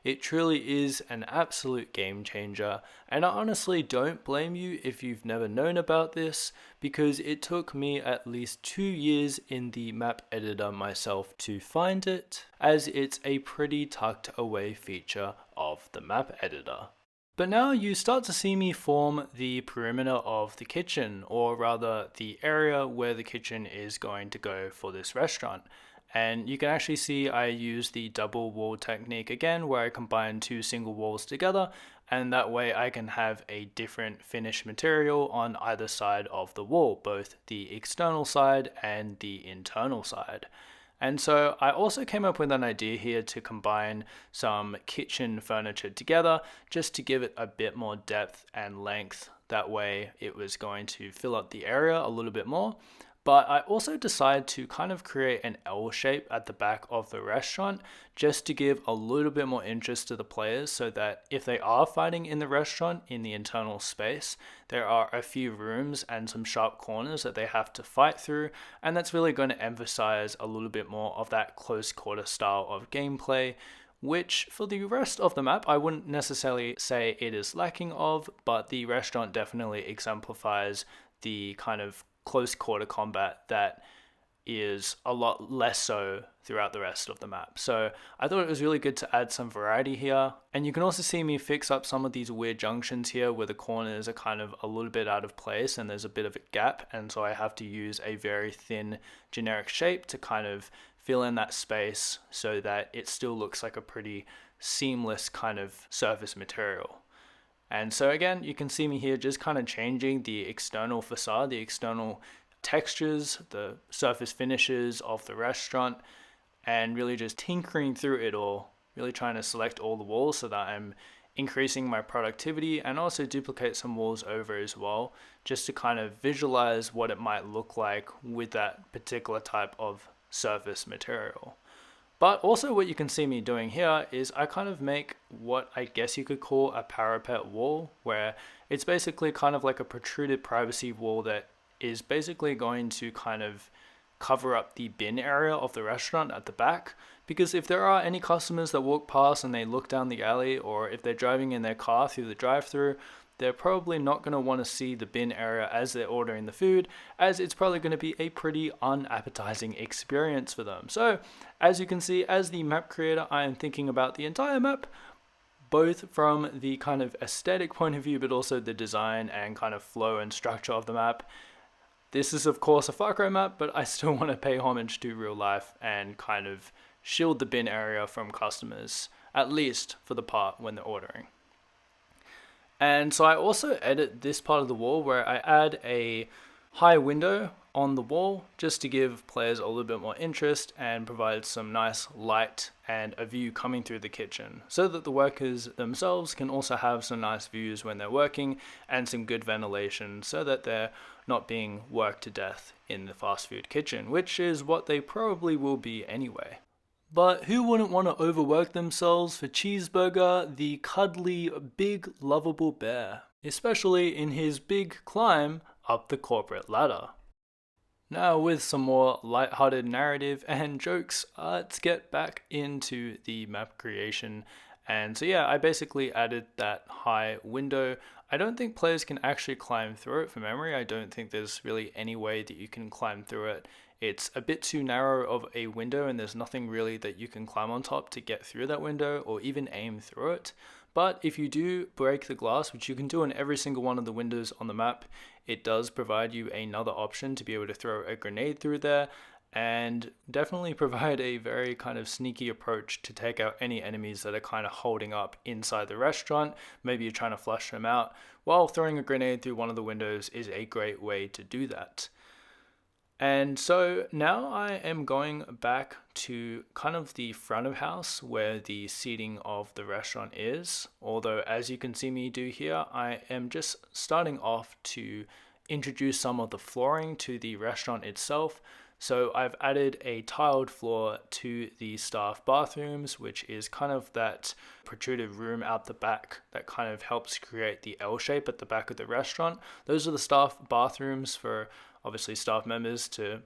It truly is an absolute game changer, and I honestly don't blame you if you've never known about this, because it took me at least 2 years in the map editor myself to find it, as it's a pretty tucked away feature of the map editor. But now you start to see me form the perimeter of the kitchen, or rather the area where the kitchen is going to go for this restaurant. And you can actually see I use the double wall technique again, where I combine two single walls together, and that way I can have a different finish material on either side of the wall, both the external side and the internal side. And so I also came up with an idea here to combine some kitchen furniture together just to give it a bit more depth and length. That way it was going to fill up the area a little bit more. But I also decided to kind of create an L shape at the back of the restaurant just to give a little bit more interest to the players, so that if they are fighting in the restaurant in the internal space, there are a few rooms and some sharp corners that they have to fight through, and that's really going to emphasize a little bit more of that close quarter style of gameplay, which for the rest of the map I wouldn't necessarily say it is lacking of, but the restaurant definitely exemplifies the kind of close quarter combat that is a lot less so throughout the rest of the map. So I thought it was really good to add some variety here. And you can also see me fix up some of these weird junctions here where the corners are kind of a little bit out of place and there's a bit of a gap, and so I have to use a very thin generic shape to kind of fill in that space so that it still looks like a pretty seamless kind of surface material. And so again, you can see me here just kind of changing the external facade, the external textures, the surface finishes of the restaurant, and really just tinkering through it all, really trying to select all the walls so that I'm increasing my productivity, and also duplicate some walls over as well, just to kind of visualize what it might look like with that particular type of surface material. But also what you can see me doing here is I kind of make what I guess you could call a parapet wall, where it's basically kind of like a protruded privacy wall that is basically going to kind of cover up the bin area of the restaurant at the back. Because if there are any customers that walk past and they look down the alley, or if they're driving in their car through the drive-through, they're probably not going to want to see the bin area as they're ordering the food, as it's probably going to be a pretty unappetizing experience for them. So as you can see, as the map creator, I am thinking about the entire map, both from the kind of aesthetic point of view, but also the design and kind of flow and structure of the map. This is of course a Far Cry map, but I still want to pay homage to real life and kind of shield the bin area from customers, at least for the part when they're ordering. And so I also edit this part of the wall where I add a high window on the wall just to give players a little bit more interest and provide some nice light and a view coming through the kitchen, so that the workers themselves can also have some nice views when they're working and some good ventilation, so that they're not being worked to death in the fast food kitchen, which is what they probably will be anyway. But who wouldn't want to overwork themselves for Cheeseburger, the cuddly, big, lovable bear, especially in his big climb up the corporate ladder? Now, with some more light-hearted narrative and jokes, let's get back into the map creation. And so yeah, I basically added that high window. I don't think players can actually climb through it from memory. I don't think there's really any way that you can climb through it. It's a bit too narrow of a window, and there's nothing really that you can climb on top to get through that window or even aim through it. But if you do break the glass, which you can do on every single one of the windows on the map, it does provide you another option to be able to throw a grenade through there, and definitely provide a very kind of sneaky approach to take out any enemies that are kind of holding up inside the restaurant. Maybe you're trying to flush them out. Well, throwing a grenade through one of the windows is a great way to do that. And so now I am going back to kind of the front of house where the seating of the restaurant is. Although, as you can see me do here, I am just starting off to introduce some of the flooring to the restaurant itself. So I've added a tiled floor to the staff bathrooms, which is kind of that protruded room out the back that kind of helps create the L shape at the back of the restaurant. Those are the staff bathrooms for obviously staff members to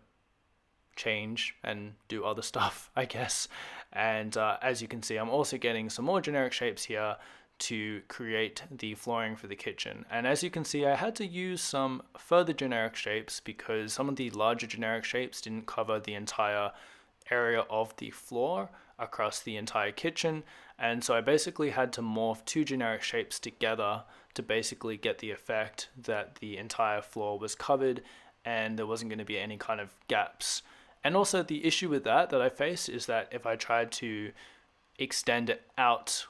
change and do other stuff, I guess. And as you can see, I'm also getting some more generic shapes here to create the flooring for the kitchen. And as you can see, I had to use some further generic shapes because some of the larger generic shapes didn't cover the entire area of the floor. across the entire kitchen, and so I basically had to morph two generic shapes together to basically get the effect that the entire floor was covered and there wasn't going to be any kind of gaps. And also the issue with that I faced is that if I tried to extend it out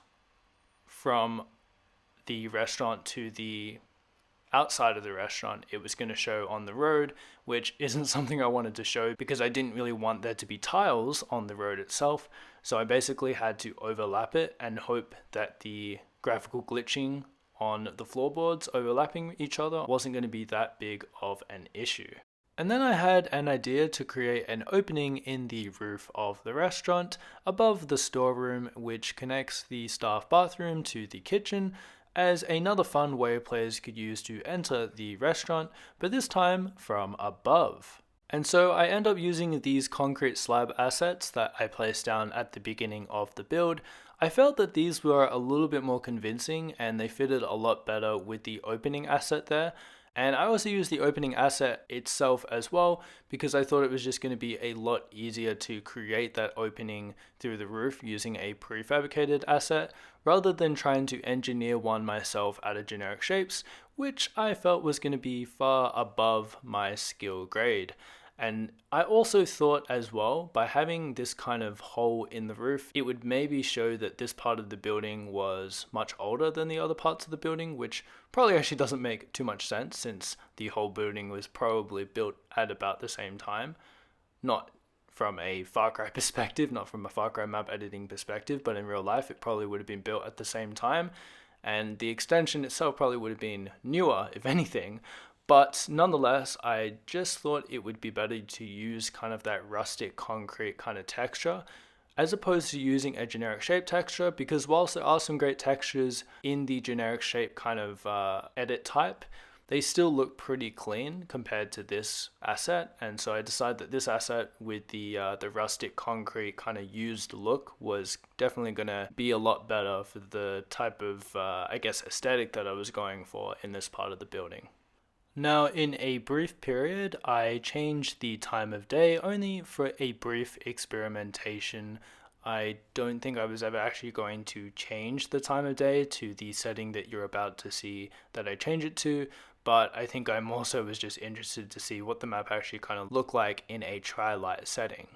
from the restaurant to the outside of the restaurant, it was going to show on the road, which isn't something I wanted to show because I didn't really want there to be tiles on the road itself. So I basically had to overlap it and hope that the graphical glitching on the floorboards overlapping each other wasn't going to be that big of an issue. And then I had an idea to create an opening in the roof of the restaurant above the storeroom, which connects the staff bathroom to the kitchen, as another fun way players could use to enter the restaurant, but this time from above. And so I end up using these concrete slab assets that I placed down at the beginning of the build. I felt that these were a little bit more convincing and they fitted a lot better with the opening asset there. And I also used the opening asset itself as well because I thought it was just going to be a lot easier to create that opening through the roof using a prefabricated asset rather than trying to engineer one myself out of generic shapes, which I felt was going to be far above my skill grade. And I also thought as well, by having this kind of hole in the roof, it would maybe show that this part of the building was much older than the other parts of the building, which probably actually doesn't make too much sense since the whole building was probably built at about the same time. Not from a Far Cry perspective, not from a Far Cry map editing perspective, but in real life it probably would have been built at the same time. And the extension itself probably would have been newer, if anything. But nonetheless, I just thought it would be better to use kind of that rustic concrete kind of texture as opposed to using a generic shape texture, because whilst there are some great textures in the generic shape kind of edit type, they still look pretty clean compared to this asset. And so I decided that this asset with the rustic concrete kind of used look was definitely going to be a lot better for the type of, I guess, aesthetic that I was going for in this part of the building. Now, in a brief period, I changed the time of day only for a brief experimentation. I don't think I was ever actually going to change the time of day to the setting that you're about to see that I change it to, but I think I more so was just interested to see what the map actually kind of looked like in a tri-light setting.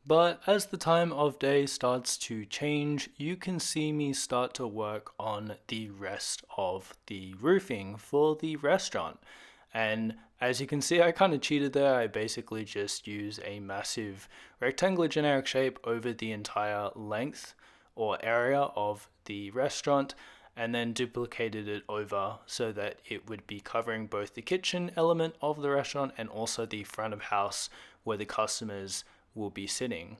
But as the time of day starts to change, you can see me start to work on the rest of the roofing for the restaurant. And as you can see, I kind of cheated there. I basically just used a massive rectangular generic shape over the entire length or area of the restaurant and then duplicated it over so that it would be covering both the kitchen element of the restaurant and also the front of house where the customers will be sitting.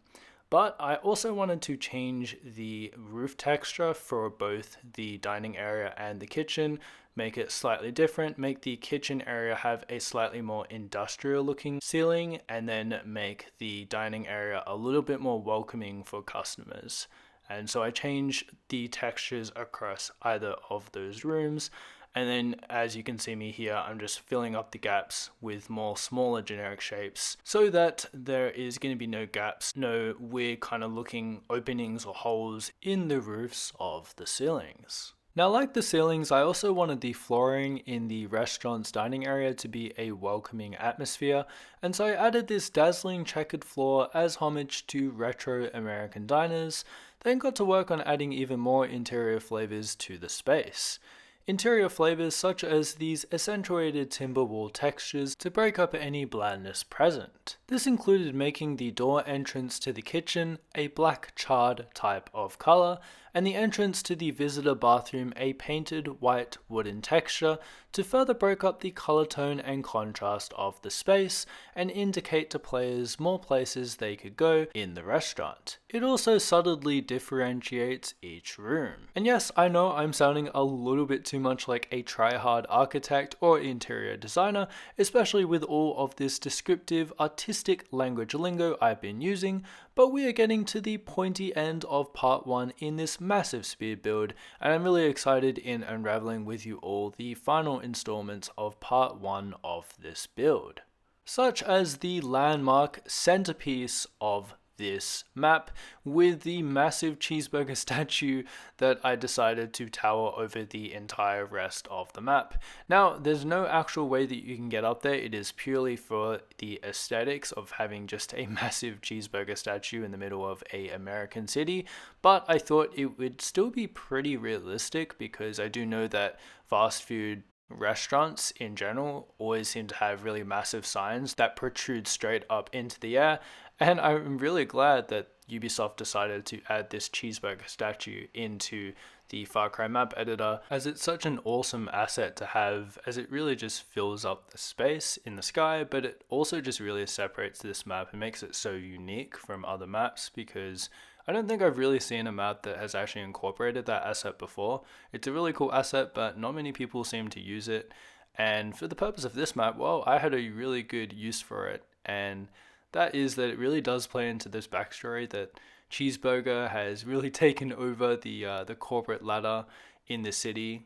But I also wanted to change the roof texture for both the dining area and the kitchen, make it slightly different, make the kitchen area have a slightly more industrial looking ceiling, and then make the dining area a little bit more welcoming for customers. And so I changed the textures across either of those rooms. And then as you can see me here, I'm just filling up the gaps with more smaller generic shapes so that there is going to be no gaps, no weird kind of looking openings or holes in the roofs of the ceilings. Now, like the ceilings, I also wanted the flooring in the restaurant's dining area to be a welcoming atmosphere, and so I added this dazzling checkered floor as homage to retro American diners, then got to work on adding even more interior flavors to the space. Interior flavors such as these accentuated timber wall textures to break up any blandness present. This included making the door entrance to the kitchen a black charred type of color, and the entrance to the visitor bathroom a painted white wooden texture to further break up the color tone and contrast of the space and indicate to players more places they could go in the restaurant. It also subtly differentiates each room. And yes, I know I'm sounding a little bit too much like a try-hard architect or interior designer, especially with all of this descriptive artistic language lingo I've been using, but we are getting to the pointy end of part 1 in this massive speed build, and I'm really excited in unraveling with you all the final installments of part 1 of this build, such as the Landmark Centrepiece of this map with the massive cheeseburger statue that I decided to tower over the entire rest of the map. Now, there's no actual way that you can get up there. It is purely for the aesthetics of having just a massive cheeseburger statue in the middle of a American city, but I thought it would still be pretty realistic because I do know that fast food restaurants in general always seem to have really massive signs that protrude straight up into the air, and I'm really glad that Ubisoft decided to add this cheeseburger statue into the Far Cry map editor, as it's such an awesome asset to have, as it really just fills up the space in the sky, but it also just really separates this map and makes it so unique from other maps, because I don't think I've really seen a map that has actually incorporated that asset before. It's a really cool asset, but not many people seem to use it. And for the purpose of this map, well, I had a really good use for it. And that is that it really does play into this backstory that Cheeseburger has really taken over the corporate ladder in the city.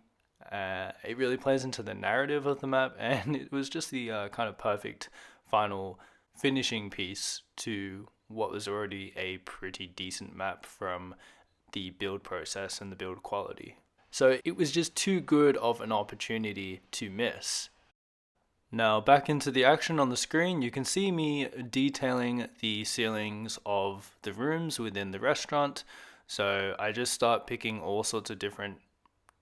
It really plays into the narrative of the map, and it was just the kind of perfect final finishing piece to what was already a pretty decent map from the build process and the build quality. So it was just too good of an opportunity to miss. Now back into the action on the screen, you can see me detailing the ceilings of the rooms within the restaurant. So I just start picking all sorts of different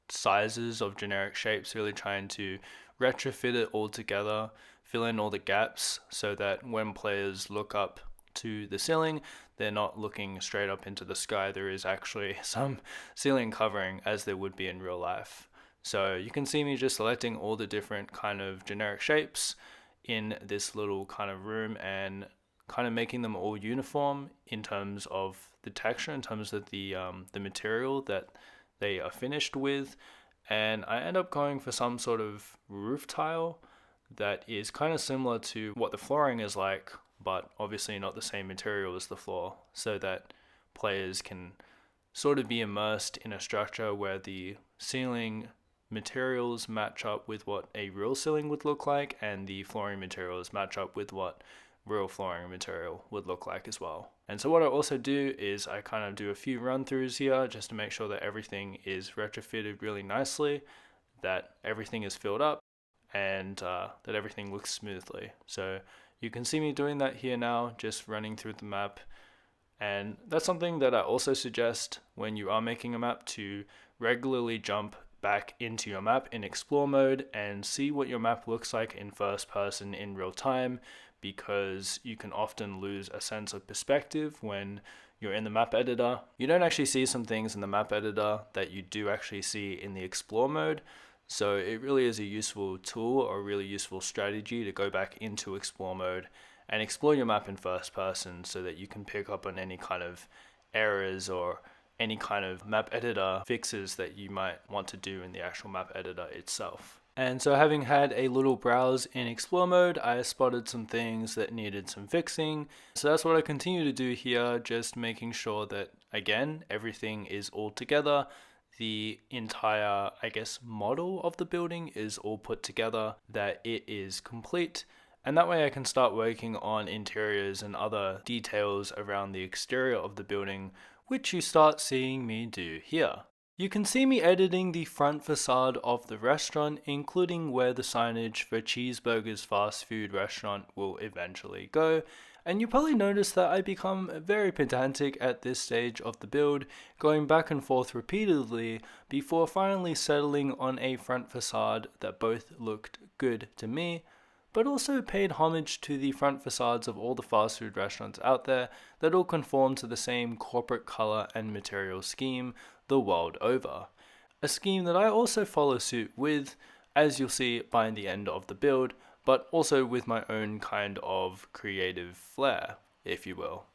sizes of generic shapes, really trying to retrofit it all together, fill in all the gaps so that when players look up to the ceiling, they're not looking straight up into the sky. There is actually some ceiling covering, as there would be in real life. So you can see me just selecting all the different kind of generic shapes in this little kind of room and kind of making them all uniform in terms of the texture, in terms of the material that they are finished with. And I end up going for some sort of roof tile that is kind of similar to what the flooring is like, but obviously not the same material as the floor, so that players can sort of be immersed in a structure where the ceiling materials match up with what a real ceiling would look like, and the flooring materials match up with what real flooring material would look like as well. And so what I also do is I kind of do a few run-throughs here just to make sure that everything is retrofitted really nicely, that everything is filled up, and that everything looks smoothly. So you can see me doing that here now, just running through the map. And that's something that I also suggest when you are making a map, to regularly jump back into your map in explore mode and see what your map looks like in first person in real time, because you can often lose a sense of perspective when you're in the map editor. You don't actually see some things in the map editor that you do actually see in the explore mode. So it really is a useful tool or a really useful strategy to go back into explore mode and explore your map in first person so that you can pick up on any kind of errors or any kind of map editor fixes that you might want to do in the actual map editor itself. And so having had a little browse in explore mode, I spotted some things that needed some fixing. So that's what I continue to do here, just making sure that, again, everything is all together. The entire, model of the building is all put together, that it is complete. And that way I can start working on interiors and other details around the exterior of the building, which you start seeing me do here. You can see me editing the front facade of the restaurant, including where the signage for Cheeseburger's fast food restaurant will eventually go. And you probably notice that I become very pedantic at this stage of the build, going back and forth repeatedly before finally settling on a front facade that both looked good to me, but also paid homage to the front facades of all the fast food restaurants out there that all conform to the same corporate color and material scheme the world over. A scheme that I also follow suit with, as you'll see by the end of the build, but also with my own kind of creative flair, if you will.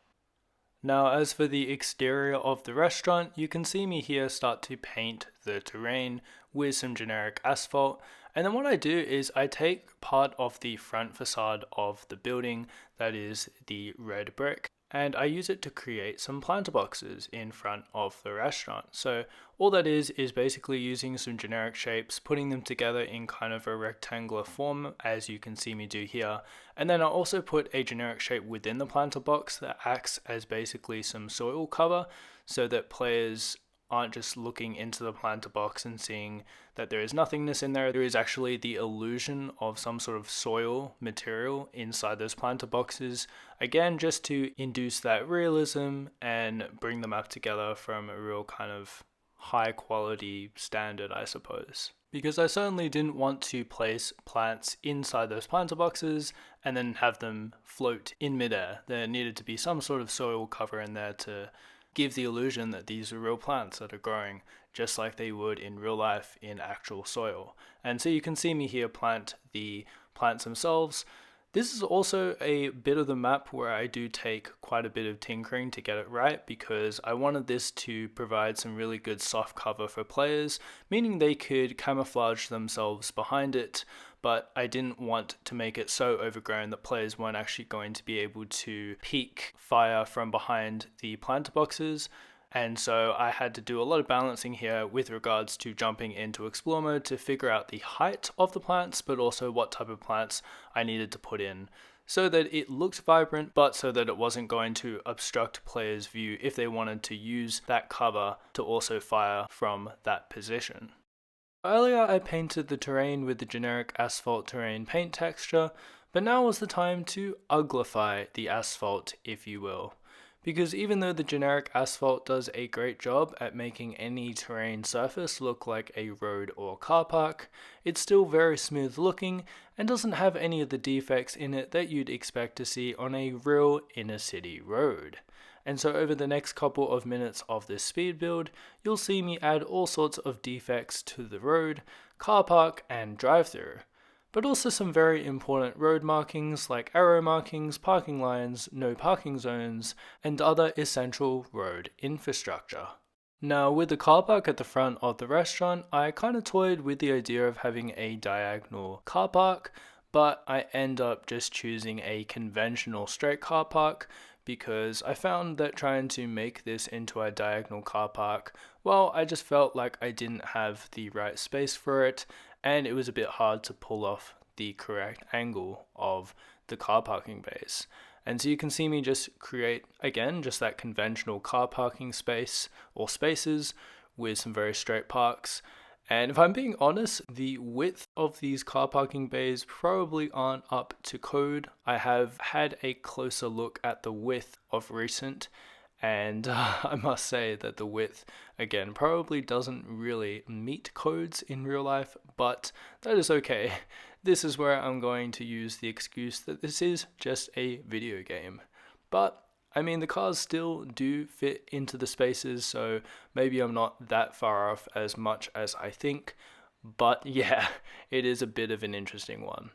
Now, as for the exterior of the restaurant, you can see me here start to paint the terrain with some generic asphalt. And then what I do is I take part of the front facade of the building, that is the red brick, and I use it to create some planter boxes in front of the restaurant. So all that is basically using some generic shapes, putting them together in kind of a rectangular form, as you can see me do here. And then I also put a generic shape within the planter box that acts as basically some soil cover, so that players aren't just looking into the planter box and seeing that there is nothingness in there. There is actually the illusion of some sort of soil material inside those planter boxes. Again, just to induce that realism and bring the map together from a real kind of high quality standard, I suppose. Because I certainly didn't want to place plants inside those planter boxes and then have them float in midair. There needed to be some sort of soil cover in there to give the illusion that these are real plants that are growing just like they would in real life in actual soil. And so you can see me here plant the plants themselves. This is also a bit of the map where I do take quite a bit of tinkering to get it right, because I wanted this to provide some really good soft cover for players, meaning they could camouflage themselves behind it, but I didn't want to make it so overgrown that players weren't actually going to be able to peek fire from behind the planter boxes. And so I had to do a lot of balancing here with regards to jumping into explore mode to figure out the height of the plants, but also what type of plants I needed to put in so that it looked vibrant, but so that it wasn't going to obstruct players' view if they wanted to use that cover to also fire from that position. Earlier I painted the terrain with the generic asphalt terrain paint texture, but now was the time to uglify the asphalt, if you will. Because even though the generic asphalt does a great job at making any terrain surface look like a road or car park, it's still very smooth looking and doesn't have any of the defects in it that you'd expect to see on a real inner city road. And so over the next couple of minutes of this speed build, you'll see me add all sorts of defects to the road, car park, and drive-through. But also some very important road markings like arrow markings, parking lines, no parking zones, and other essential road infrastructure. Now with the car park at the front of the restaurant, I kind of toyed with the idea of having a diagonal car park, but I end up just choosing a conventional straight car park because I found that trying to make this into a diagonal car park, well, I just felt like I didn't have the right space for it, and it was a bit hard to pull off the correct angle of the car parking bays. And so you can see me just create, again, just that conventional car parking space or spaces with some very straight parks. And if I'm being honest, the width of these car parking bays probably aren't up to code. I have had a closer look at the width of recent, and I must say that the width, again, probably doesn't really meet codes in real life, but that is okay. This is where I'm going to use the excuse that this is just a video game. But, I mean, the cars still do fit into the spaces, so maybe I'm not that far off as much as I think, but yeah, it is a bit of an interesting one.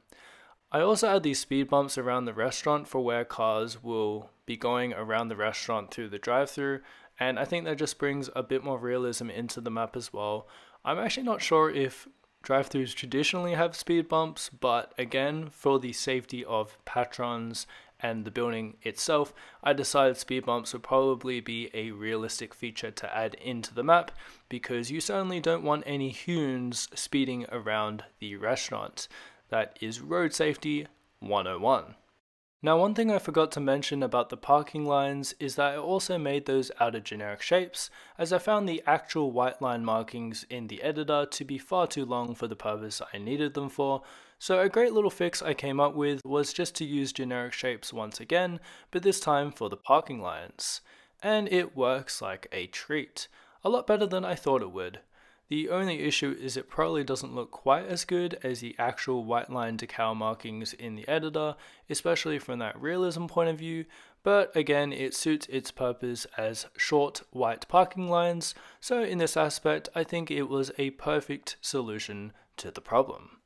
I also add these speed bumps around the restaurant for where cars will be going around the restaurant through the drive-thru, and I think that just brings a bit more realism into the map as well. I'm actually not sure if drive-thrus traditionally have speed bumps, but again, for the safety of patrons and the building itself, I decided speed bumps would probably be a realistic feature to add into the map, because you certainly don't want any hoons speeding around the restaurant. That is road safety 101. Now, one thing I forgot to mention about the parking lines is that I also made those out of generic shapes, as I found the actual white line markings in the editor to be far too long for the purpose I needed them for. So a great little fix I came up with was just to use generic shapes once again, but this time for the parking lines. And it works like a treat. A lot better than I thought it would. The only issue is it probably doesn't look quite as good as the actual white line decal markings in the editor, especially from that realism point of view, but again, it suits its purpose as short white parking lines, so in this aspect, I think it was a perfect solution to the problem.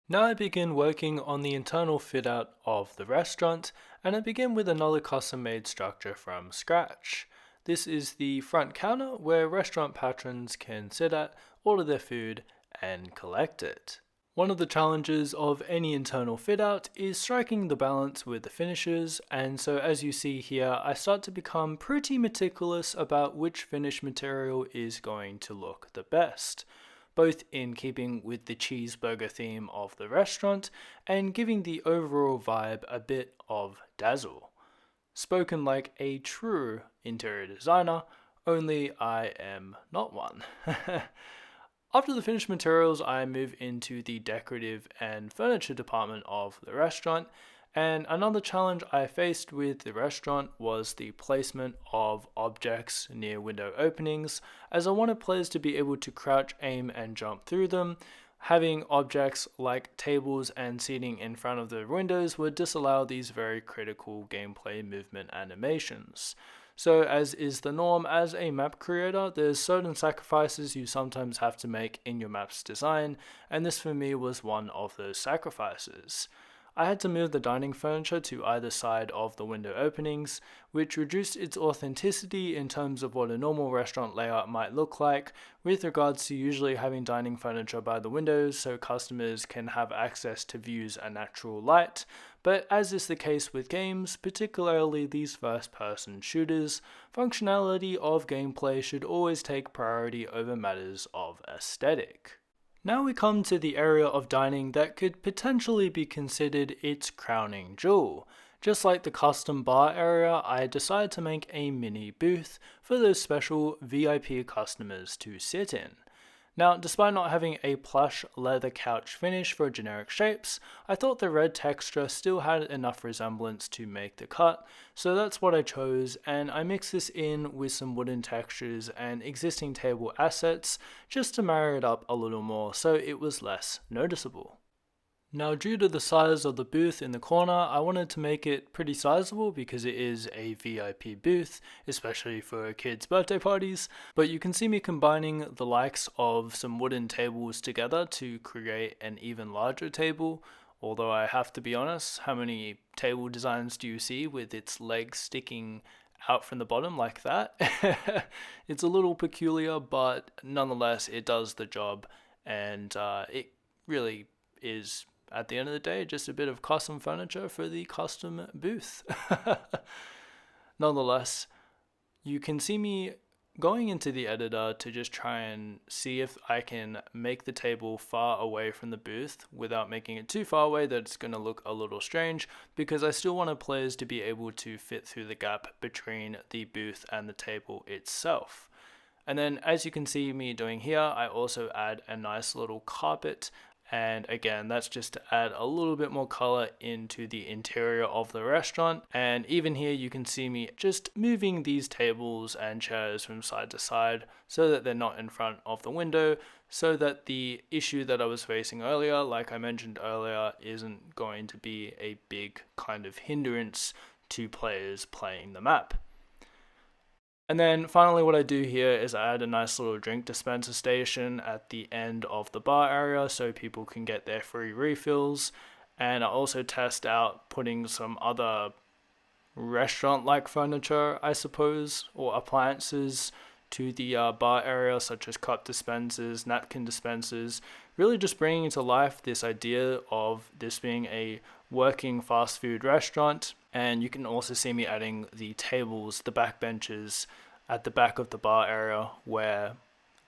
Now I begin working on the internal fit out of the restaurant, and I begin with another custom made structure from scratch. This is the front counter where restaurant patrons can sit at, order their food, and collect it. One of the challenges of any internal fit out is striking the balance with the finishes, and so as you see here, I start to become pretty meticulous about which finish material is going to look the best, both in keeping with the cheeseburger theme of the restaurant and giving the overall vibe a bit of dazzle. Spoken like a true interior designer, only I am not one. After the finished materials, I move into the decorative and furniture department of the restaurant, and another challenge I faced with the restaurant was the placement of objects near window openings, as I wanted players to be able to crouch, aim, and jump through them. Having objects like tables and seating in front of the windows would disallow these very critical gameplay movement animations. So, as is the norm as a map creator, there's certain sacrifices you sometimes have to make in your map's design, and this for me was one of those sacrifices. I had to move the dining furniture to either side of the window openings, which reduced its authenticity in terms of what a normal restaurant layout might look like, with regards to usually having dining furniture by the windows so customers can have access to views and natural light. But as is the case with games, particularly these first-person shooters, functionality of gameplay should always take priority over matters of aesthetic. Now we come to the area of dining that could potentially be considered its crowning jewel. Just like the custom bar area, I decided to make a mini booth for those special VIP customers to sit in. Now, despite not having a plush leather couch finish for generic shapes, I thought the red texture still had enough resemblance to make the cut, so that's what I chose, and I mixed this in with some wooden textures and existing table assets just to marry it up a little more so it was less noticeable. Now, due to the size of the booth in the corner, I wanted to make it pretty sizable because it is a VIP booth, especially for kids' birthday parties. But you can see me combining the likes of some wooden tables together to create an even larger table. Although I have to be honest, how many table designs do you see with its legs sticking out from the bottom like that? It's a little peculiar, but nonetheless, it does the job, and it really is, at the end of the day, just a bit of custom furniture for the custom booth. Nonetheless, you can see me going into the editor to just try and see if I can make the table far away from the booth without making it too far away that it's going to look a little strange, because I still wanted players to be able to fit through the gap between the booth and the table itself. And then, as you can see me doing here, I also add a nice little carpet. And again, that's just to add a little bit more color into the interior of the restaurant. And even here, you can see me just moving these tables and chairs from side to side so that they're not in front of the window, so that the issue that I was facing earlier, like I mentioned earlier, isn't going to be a big kind of hindrance to players playing the map. And then finally what I do here is I add a nice little drink dispenser station at the end of the bar area so people can get their free refills. And I also test out putting some other restaurant-like furniture, I suppose, or appliances to the bar area, such as cup dispensers, napkin dispensers, really just bringing to life this idea of this being a working fast food restaurant. And you can also see me adding the tables, the back benches at the back of the bar area where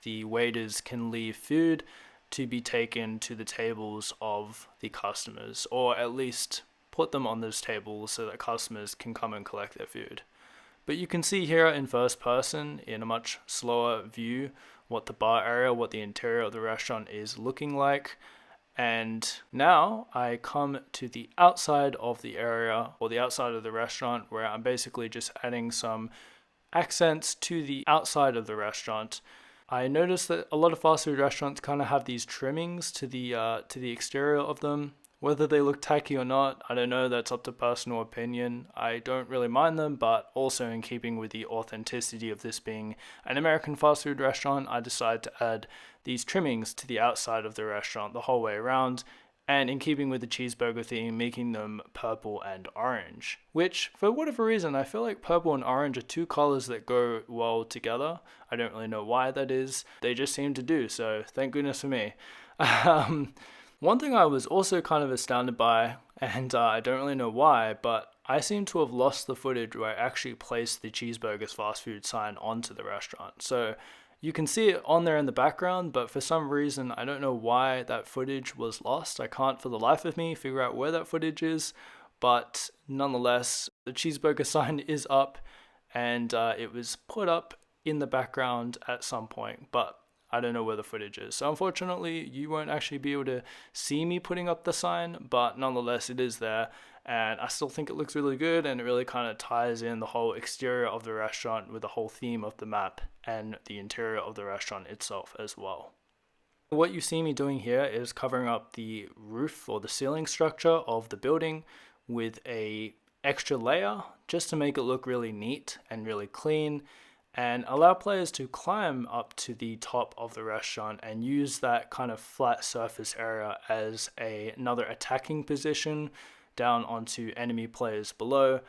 the waiters can leave food to be taken to the tables of the customers, or at least put them on those tables so that customers can come and collect their food. But you can see here in first person, in a much slower view, what the bar area, what the interior of the restaurant is looking like. And now I come to the outside of the area, or the outside of the restaurant, where I'm basically just adding some accents to the outside of the restaurant. I noticed that a lot of fast food restaurants kind of have these trimmings to the exterior of them. Whether they look tacky or not, I don't know, that's up to personal opinion. I don't really mind them, but also in keeping with the authenticity of this being an American fast food restaurant, I decided to add these trimmings to the outside of the restaurant the whole way around, and in keeping with the cheeseburger theme, making them purple and orange. Which, for whatever reason, I feel like purple and orange are two colors that go well together. I don't really know why that is. They just seem to do, so thank goodness for me. One thing I was also kind of astounded by, and I don't really know why, but I seem to have lost the footage where I actually placed the Cheeseburgers fast food sign onto the restaurant. So you can see it on there in the background, but for some reason, I don't know why that footage was lost. I can't for the life of me figure out where that footage is, but nonetheless, the cheeseburger sign is up, and it was put up in the background at some point, but I don't know where the footage is. So unfortunately, you won't actually be able to see me putting up the sign, but nonetheless, it is there. And I still think it looks really good, and it really kind of ties in the whole exterior of the restaurant with the whole theme of the map and the interior of the restaurant itself as well. What you see me doing here is covering up the roof or the ceiling structure of the building with a extra layer just to make it look really neat and really clean, and allow players to climb up to the top of the restaurant and use that kind of flat surface area as another attacking position down onto enemy players below.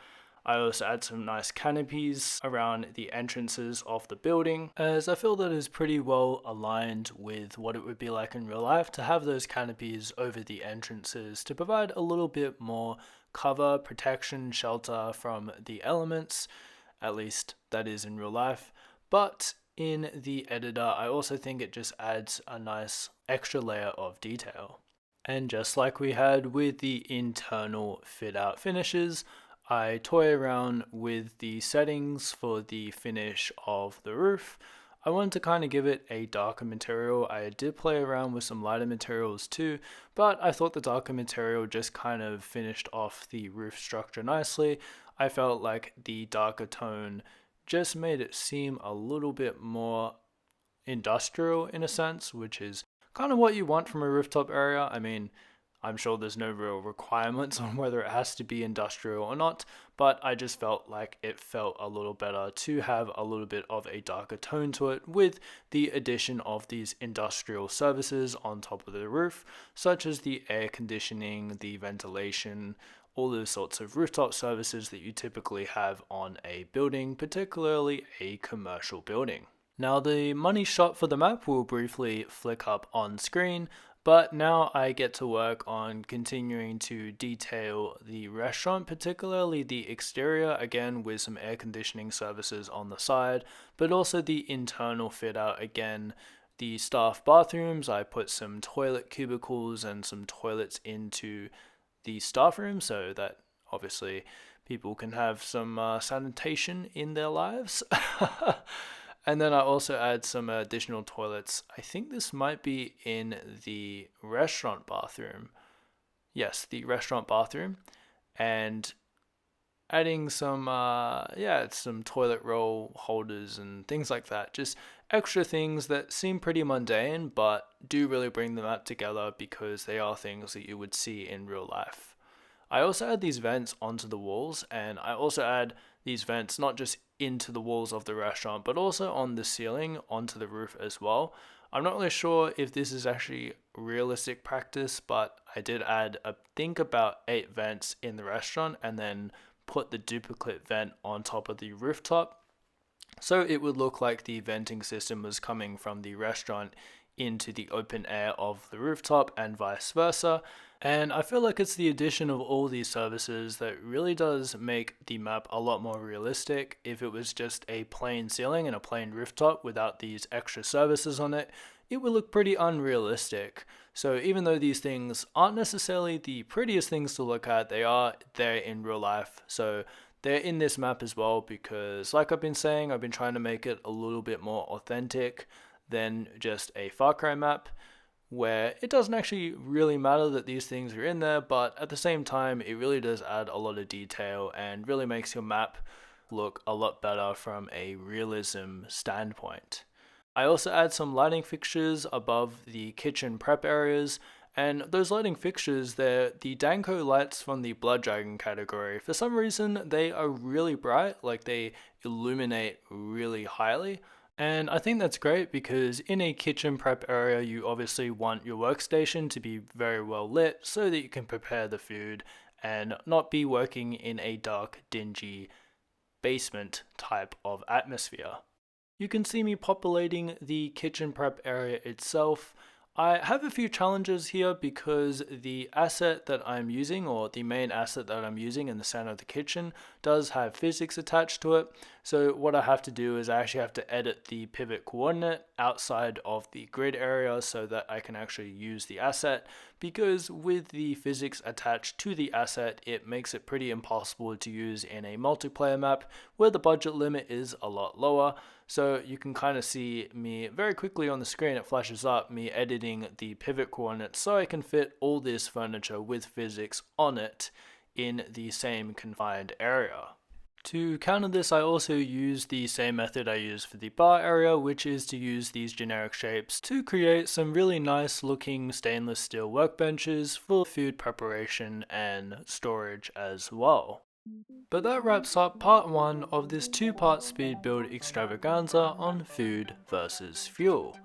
I also add some nice canopies around the entrances of the building, as I feel that is pretty well aligned with what it would be like in real life to have those canopies over the entrances to provide a little bit more cover, protection, shelter from the elements. At least that is in real life. But in the editor, I also think it just adds a nice extra layer of detail. And just like we had with the internal fit out finishes, I toy around with the settings for the finish of the roof. I wanted to kind of give it a darker material. I did play around with some lighter materials too, but I thought the darker material just kind of finished off the roof structure nicely. I felt like the darker tone just made it seem a little bit more industrial in a sense, which is kind of what you want from a rooftop area. I mean, I'm sure there's no real requirements on whether it has to be industrial or not, but I just felt like it felt a little better to have a little bit of a darker tone to it with the addition of these industrial services on top of the roof, such as the air conditioning, the ventilation, all those sorts of rooftop services that you typically have on a building, particularly a commercial building. Now the money shot for the map will briefly flick up on screen, but now I get to work on continuing to detail the restaurant, particularly the exterior, again with some air conditioning services on the side, but also the internal fit out again. The staff bathrooms, I put some toilet cubicles and some toilets into the staff room so that obviously people can have some sanitation in their lives. And then I also add some additional toilets. I think this might be in the restaurant bathroom. Yes, the restaurant bathroom. And adding some some toilet roll holders and things like that. Just extra things that seem pretty mundane but do really bring the map together because they are things that you would see in real life. I also add these vents onto the walls, and I also add these vents not just into the walls of the restaurant but also on the ceiling onto the roof as well. I'm not really sure if this is actually realistic practice, but I did add I think about 8 vents in the restaurant and then put the duplicate vent on top of the rooftop, so it would look like the venting system was coming from the restaurant into the open air of the rooftop and vice versa. And I feel like it's the addition of all these services that really does make the map a lot more realistic. If it was just a plain ceiling and a plain rooftop without these extra services on it, it would look pretty unrealistic. So even though these things aren't necessarily the prettiest things to look at, they are there in real life. So they're in this map as well because, like I've been saying, I've been trying to make it a little bit more authentic than just a Far Cry map, where it doesn't actually really matter that these things are in there, but at the same time, it really does add a lot of detail and really makes your map look a lot better from a realism standpoint. I also add some lighting fixtures above the kitchen prep areas, and those lighting fixtures, they're the Danko lights from the Blood Dragon category. For some reason, they are really bright, like they illuminate really highly. And I think that's great because in a kitchen prep area, you obviously want your workstation to be very well lit so that you can prepare the food and not be working in a dark, dingy basement type of atmosphere. You can see me populating the kitchen prep area itself. I have a few challenges here because the asset that I'm using, or the main asset that I'm using in the center of the kitchen, does have physics attached to it. So what I have to do is I actually have to edit the pivot coordinate outside of the grid area so that I can actually use the asset, because with the physics attached to the asset, it makes it pretty impossible to use in a multiplayer map where the budget limit is a lot lower. So you can kind of see me very quickly on the screen, it flashes up me editing the pivot coordinates so I can fit all this furniture with physics on it in the same confined area. To counter this, I also use the same method I use for the bar area, which is to use these generic shapes to create some really nice looking stainless steel workbenches for food preparation and storage as well. But that wraps up part 1 of this 2-part speed build extravaganza on food versus fuel.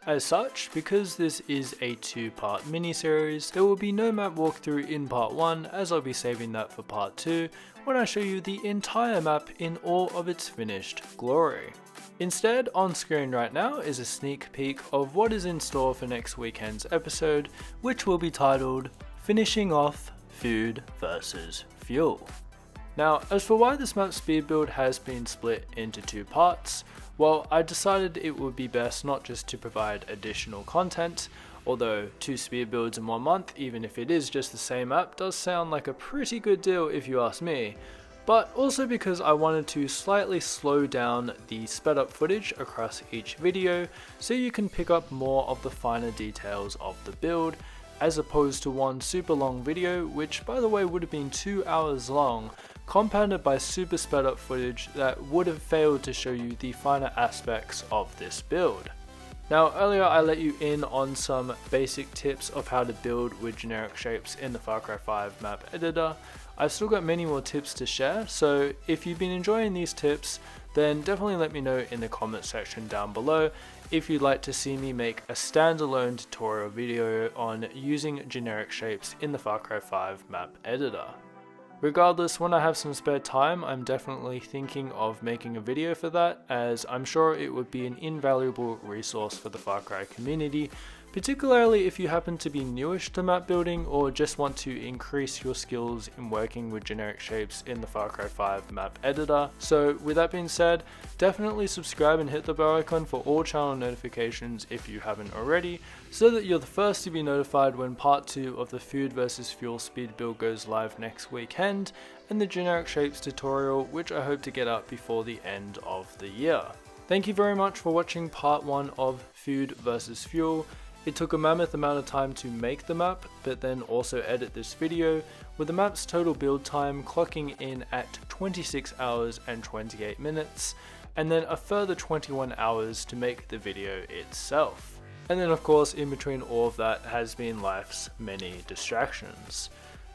As such, because this is a 2-part mini-series, there will be no map walkthrough in part 1, as I'll be saving that for part 2 when I show you the entire map in all of its finished glory. Instead, on screen right now is a sneak peek of what is in store for next weekend's episode, which will be titled Finishing Off Food versus Fuel. Now, as for why this map speed build has been split into 2 parts, well, I decided it would be best not just to provide additional content, although 2 speed builds in 1 month, even if it is just the same map, does sound like a pretty good deal if you ask me, but also because I wanted to slightly slow down the sped up footage across each video so you can pick up more of the finer details of the build, as opposed to one super long video, which by the way would have been 2 hours long, compounded by super sped up footage that would have failed to show you the finer aspects of this build. Now, earlier I let you in on some basic tips of how to build with generic shapes in the Far Cry 5 map editor. I've still got many more tips to share, so if you've been enjoying these tips, then definitely let me know in the comment section down below if you'd like to see me make a standalone tutorial video on using generic shapes in the Far Cry 5 map editor. Regardless, when I have some spare time, I'm definitely thinking of making a video for that, as I'm sure it would be an invaluable resource for the Far Cry community, particularly if you happen to be newish to map building or just want to increase your skills in working with generic shapes in the Far Cry 5 map editor. So with that being said, definitely subscribe and hit the bell icon for all channel notifications if you haven't already, so that you're the first to be notified when part 2 of the food versus fuel speed build goes live next weekend, and the generic shapes tutorial, which I hope to get up before the end of the year. Thank you very much for watching part 1 of food versus fuel. It took a mammoth amount of time to make the map, but then also edit this video, with the map's total build time clocking in at 26 hours and 28 minutes, and then a further 21 hours to make the video itself. And then of course, in between all of that has been life's many distractions.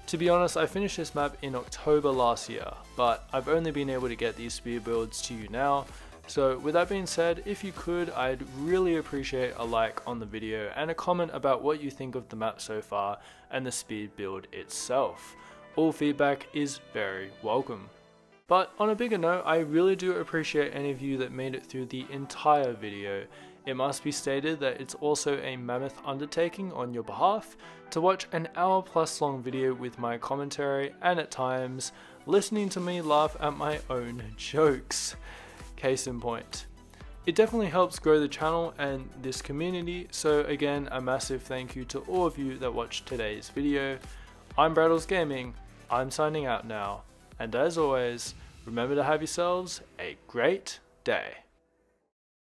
To be honest, I finished this map in October last year, but I've only been able to get these speed builds to you now. So with that being said, if you could, I'd really appreciate a like on the video and a comment about what you think of the map so far and the speed build itself. All feedback is very welcome. But on a bigger note, I really do appreciate any of you that made it through the entire video. It must be stated that it's also a mammoth undertaking on your behalf to watch an hour-plus long video with my commentary and at times listening to me laugh at my own jokes. Case in point. It definitely helps grow the channel and this community, so again, a massive thank you to all of you that watched today's video. I'm Braddels Gaming, I'm signing out now, and as always, remember to have yourselves a great day.